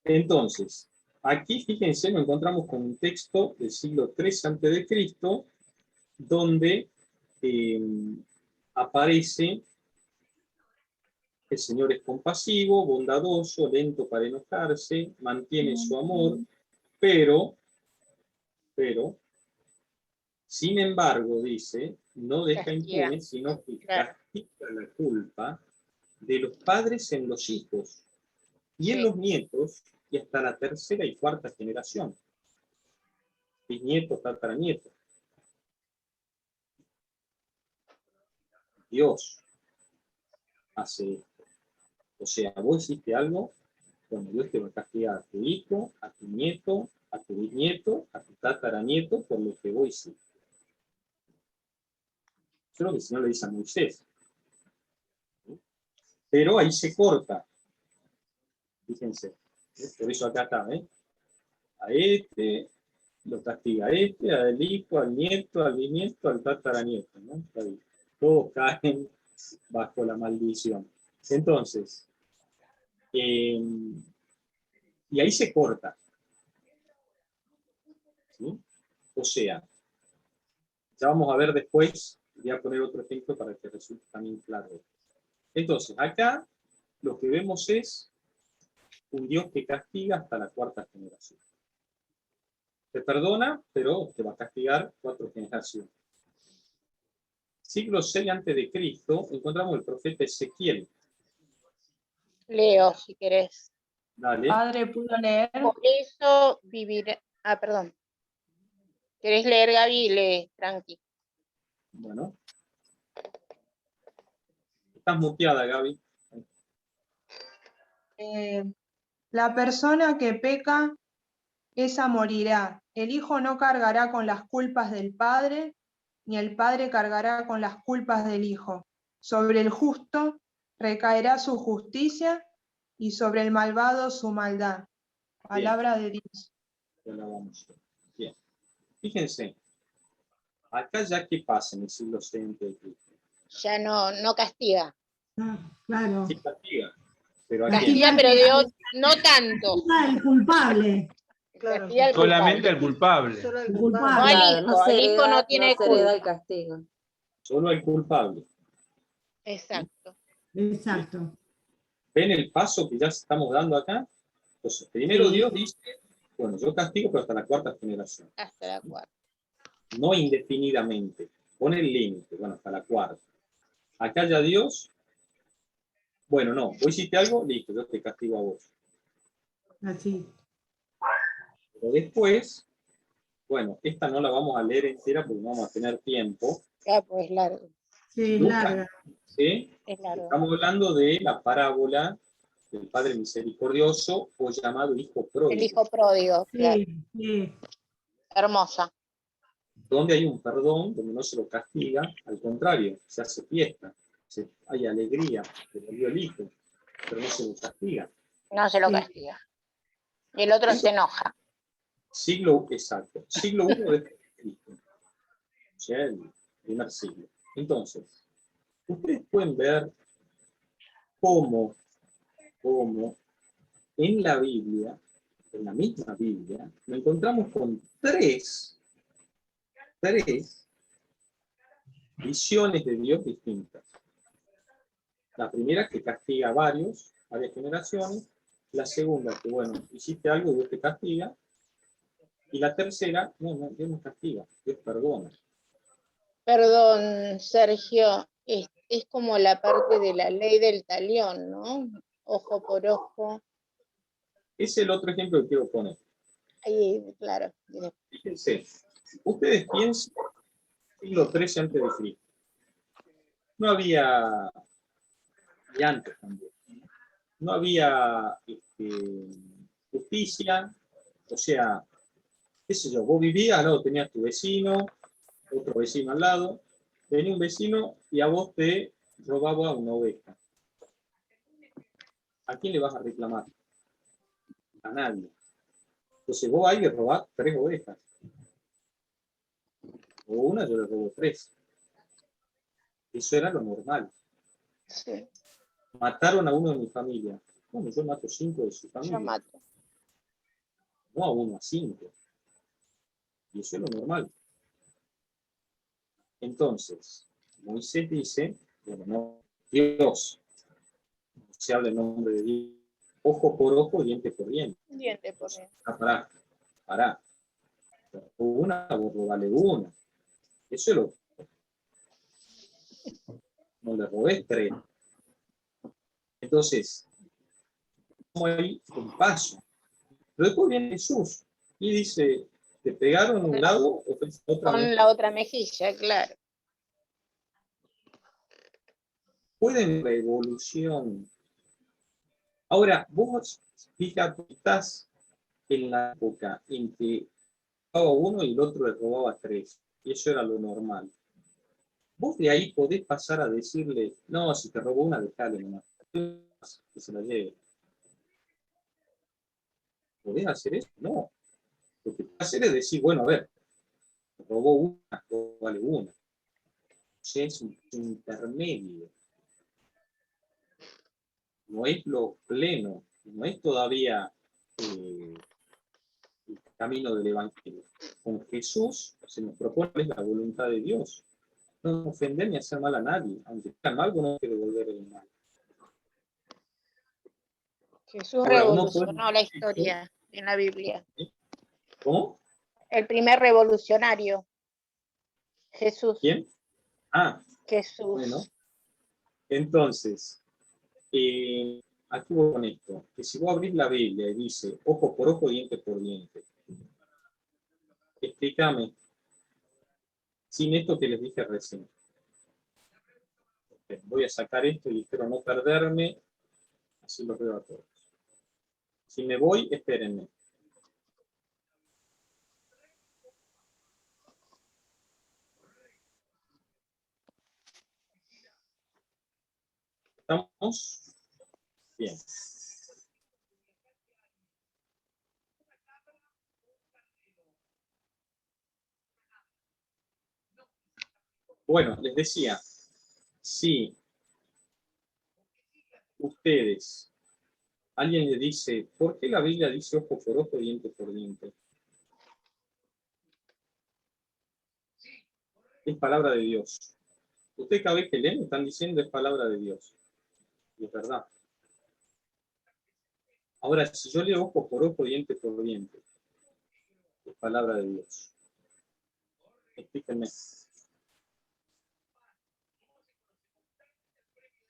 S1: Entonces, aquí fíjense, nos encontramos con un texto del siglo III a.C., donde aparece: el Señor es compasivo, bondadoso, lento para enojarse, mantiene su amor, pero, sin embargo, dice, no deja impune, sino que castiga la culpa de los padres en los hijos y en los nietos, y hasta la 3ª y 4ª generación. Bisnietos, tataranietos. Dios hace esto. O sea, vos hiciste algo, bueno, Dios te va a castigar a tu hijo, a tu nieto, a tu bisnieto, a tu tataranieto, por lo que vos hiciste. Eso es lo que el Señor le dice a Moisés. Pero ahí se corta. Fíjense. Por eso acá está, ¿eh? A este lo castiga a este, al hijo, al nieto, al bisnieto, al tataranieto, ¿no? Todos caen bajo la maldición. Entonces, y ahí se corta. ¿Sí? O sea, ya vamos a ver después, voy a poner otro ejemplo para que resulte también claro. Entonces, acá lo que vemos es un Dios que castiga hasta la 4ª generación. Te perdona, pero te va a castigar 4 generaciones. Siglo VI a.C. encontramos el profeta Ezequiel.
S10: Leo, si querés.
S1: Dale.
S12: Padre, ¿puedo leer?
S10: Por eso viviré. Ah, perdón. ¿Querés leer, Gaby? Lee, tranqui.
S1: Bueno. Estás muteada, Gaby.
S12: La persona que peca, esa morirá. El hijo no cargará con las culpas del padre, ni el padre cargará con las culpas del hijo. Sobre el justo recaerá su justicia y sobre el malvado su maldad. Palabra de Dios.
S1: Bien. Fíjense, acá ya qué pasa en el siglo XX de Cristo.
S10: Ya no castiga.
S17: Claro.
S1: Sí castiga, pero ¿a
S10: Castiga,
S1: quién?
S10: pero de no tanto.
S17: El culpable.
S10: Castiga al
S7: Solamente al
S10: culpable.
S7: culpable.
S10: No al hijo. El hijo no tiene
S15: no se hereda el
S10: culpa.
S15: castigo.
S1: Solo al culpable.
S10: Exacto.
S17: Exacto.
S1: ¿Ven el paso que ya estamos dando acá? Entonces, primero
S10: Sí.
S1: Dios dice, bueno, yo castigo, pero hasta la cuarta generación.
S10: Hasta la cuarta.
S1: No indefinidamente. Pone el límite, bueno, hasta la cuarta. Acá ya Dios, bueno, no, vos hiciste algo, listo, yo te castigo a vos.
S17: Así.
S1: Pero después, bueno, esta no la vamos a leer entera porque no vamos a tener tiempo.
S10: Ya, pues largo.
S17: Sí, es
S1: Lucas,
S17: larga.
S1: ¿sí?
S10: Es largo.
S1: Estamos hablando de la parábola del Padre Misericordioso o llamado Hijo Pródigo.
S10: El hijo pródigo, claro.
S17: Sí, sí.
S10: Hermosa.
S1: Donde hay un perdón, donde no se lo castiga, al contrario, se hace fiesta, hay alegría, se volvió el hijo, pero no se lo castiga.
S10: No se lo castiga. Y el otro se enoja.
S1: Exacto, siglo I después de Cristo, o sea, el primer siglo. Entonces, ustedes pueden ver cómo en la Biblia, en la misma Biblia, nos encontramos con tres visiones de Dios distintas. La primera, que castiga a varias generaciones. La segunda, que bueno, hiciste algo, Dios te castiga. Y la tercera, no, Dios no castiga, Dios perdona.
S10: Perdón, Sergio, es como la parte de la ley del talión, ¿no? Ojo por ojo.
S1: Ese es el otro ejemplo que quiero poner.
S10: Ahí, claro.
S1: Fíjense, ustedes piensen, siglo XIII antes de Cristo. No había, y antes también, no había justicia, o sea, qué sé yo, vos vivías, al lado tenías tu vecino, otro vecino al lado, venía un vecino y a vos te robaba una oveja. ¿A quién le vas a reclamar? A nadie. Entonces vos ahí le robás 3 ovejas. O una, yo le robo 3. Eso era lo normal.
S10: Sí.
S1: Mataron a uno de mi familia. Bueno, yo mato 5 de su familia.
S10: Yo mato.
S1: No a 1, a 5. Y eso es lo normal. Entonces, Moisés dice, bueno, no, Dios, se habla en nombre de Dios, ojo por ojo, diente por diente.
S10: Diente por diente.
S1: Pará. Una, vos robale una. Eso es lo. No le robés 3. Entonces, como hay un paso. Pero después viene Jesús y dice, te pegaron un lado, o otra
S10: Con
S1: vez.
S10: la otra mejilla, claro.
S1: Pueden revolución. Ahora, vos, fíjate, estás en la época en que robaba uno y el otro le robaba 3. Y eso era lo normal. Vos de ahí podés pasar a decirle, no, si te robó una, dejale nomás. Que se la lleve. ¿Podés hacer eso? No. Lo que podés hacer es decir, bueno, a ver, te robó una, vale una. O sea, es un intermedio. No es lo pleno, no es todavía el camino del Evangelio. Con Jesús se nos propone la voluntad de Dios. No ofender ni hacer mal a nadie. Aunque hagan mal, no hay que devolver el mal.
S10: Jesús
S1: Ahora,
S10: revolucionó la historia en la Biblia.
S1: ¿Cómo?
S10: El primer revolucionario. Jesús.
S1: ¿Quién? Ah,
S10: Jesús.
S1: bueno. Entonces, aquí voy con esto, que si vos abrís la Biblia y dice ojo por ojo, diente por diente, explícame, sin esto que les dije recién. Voy a sacar esto y espero no perderme, así los veo a todos. Si me voy, espérenme. ¿Estamos? Bien. Bueno, les decía, si ustedes, alguien le dice, ¿por qué la Biblia dice ojo por ojo, diente por diente? Es palabra de Dios. Ustedes cada vez que leen están diciendo es palabra de Dios. Y es verdad. Ahora, si yo leo ojo por ojo, diente por diente, es palabra de Dios. Explíquenme.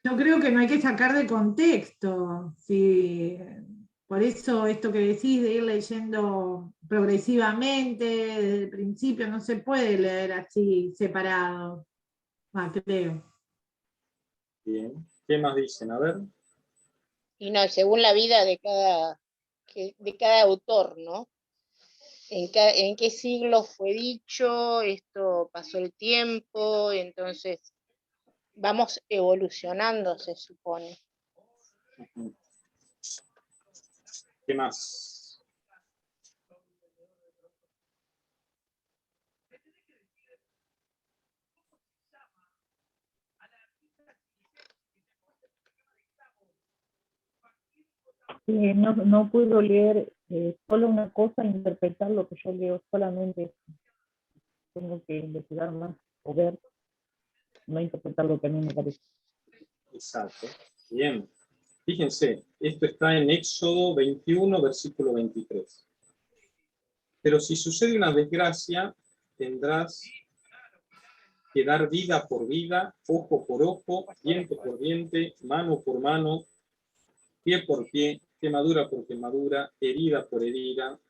S6: Yo creo que no hay que sacar de contexto. Sí, por eso esto que decís de ir leyendo progresivamente, desde el principio, no se puede leer así separado. Creo.
S1: Bien. ¿Qué más dicen? A ver.
S10: Y no, según la vida de cada autor, ¿no? En qué siglo fue dicho, esto pasó el tiempo, entonces vamos evolucionando, se supone.
S1: ¿Qué más?
S18: No puedo leer solo una cosa e interpretar lo que yo leo, solamente tengo que investigar más o ver, no interpretar lo que a mí me parece.
S1: Exacto. Bien. Fíjense, esto está en Éxodo 21, versículo 23. Pero si sucede una desgracia, tendrás que dar vida por vida, ojo por ojo, diente por diente, mano por mano, pie por pie, quemadura por quemadura, herida por herida,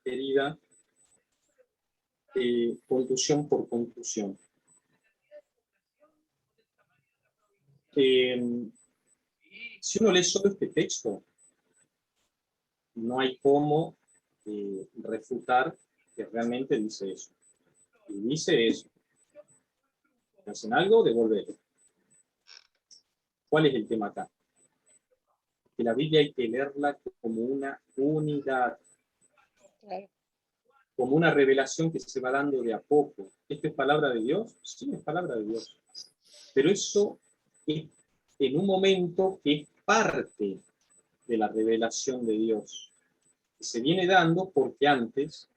S1: contusión por contusión. Si uno lee solo este texto, no hay cómo refutar que realmente dice eso. Y dice eso. Si hacen algo, devolverlo. ¿Cuál es el tema acá? Que la Biblia hay que leerla como una unidad. Como una revelación que se va dando de a poco. ¿Esto es palabra de Dios? Sí, es palabra de Dios. Pero eso es en un momento que es parte de la revelación de Dios. Que se viene dando porque antes,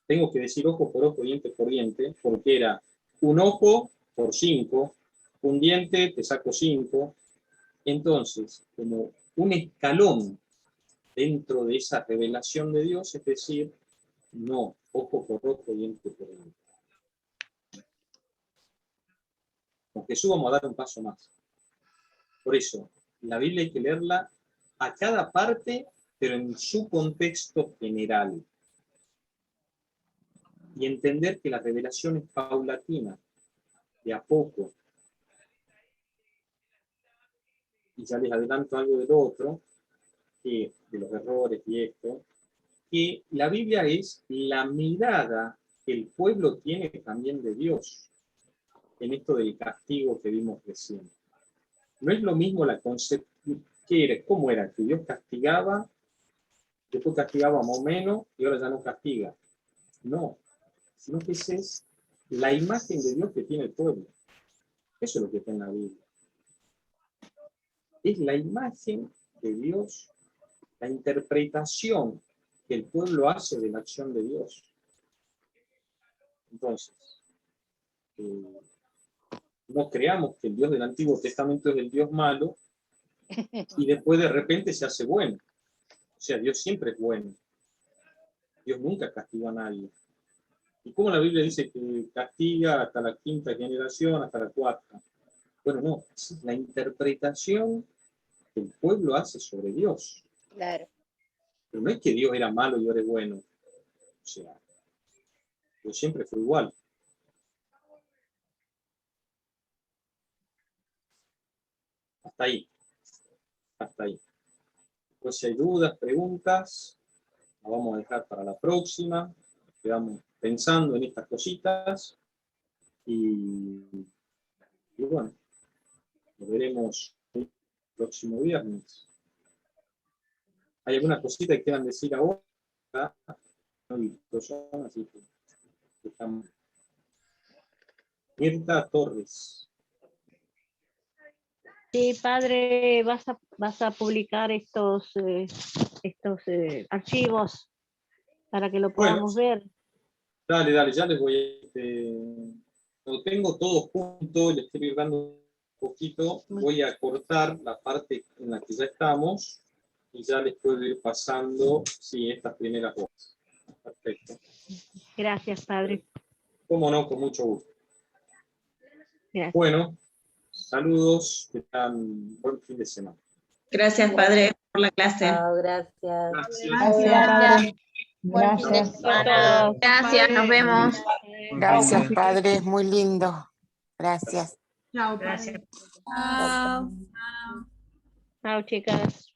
S1: tengo que decir ojo por ojo, diente por diente, porque era un ojo por 5, un diente te saco 5. Entonces, como un escalón dentro de esa revelación de Dios, es decir, no, ojo por ojo, diente por diente. Con Jesús vamos a dar un paso más. Por eso, la Biblia hay que leerla a cada parte, pero en su contexto general. Y entender que la revelación es paulatina, de a poco. Y ya les adelanto algo del otro, que de los errores y esto, que la Biblia es la mirada que el pueblo tiene también de Dios, en esto del castigo que vimos recién. No es lo mismo la concepción, ¿cómo era? Que Dios castigaba, después castigaba más o menos, y ahora ya no castiga. No, sino que esa es la imagen de Dios que tiene el pueblo. Eso es lo que está en la Biblia. Es la imagen de Dios, la interpretación que el pueblo hace de la acción de Dios. Entonces, no creamos que el Dios del Antiguo Testamento es el Dios malo y después de repente se hace bueno. O sea, Dios siempre es bueno. Dios nunca castigó a nadie. ¿Y cómo la Biblia dice que castiga hasta la 5ª generación, hasta la 4ª? Bueno, no, es la interpretación que el pueblo hace sobre Dios.
S10: Claro.
S1: Pero no es que Dios era malo y ahora es bueno. O sea, Dios siempre fue igual. Hasta ahí. Hasta ahí. Después si hay dudas, preguntas, la vamos a dejar para la próxima. Quedamos pensando en estas cositas. Y bueno, nos veremos el próximo viernes. ¿Hay alguna cosita que quieran decir ahora? No he visto yo, así que estamos. Mirta Torres.
S9: Sí, padre, vas a publicar estos archivos para que lo podamos ver.
S1: Dale, ya les voy a... lo tengo todo junto, les estoy dando un poquito, voy a cortar la parte en la que ya estamos y ya les puedo ir pasando, sí, estas primeras hojas. Perfecto.
S9: Gracias, padre.
S1: Cómo no, con mucho gusto.
S9: Gracias.
S1: Bueno, saludos, que tengan buen fin de semana.
S19: Gracias, padre, por la clase.
S15: Gracias.
S13: Gracias.
S10: Buen fin de semana.
S14: Gracias, nos vemos.
S20: Gracias, padre, es muy lindo. Gracias.
S17: Chao,
S19: Gracias.
S9: Chao, chicas.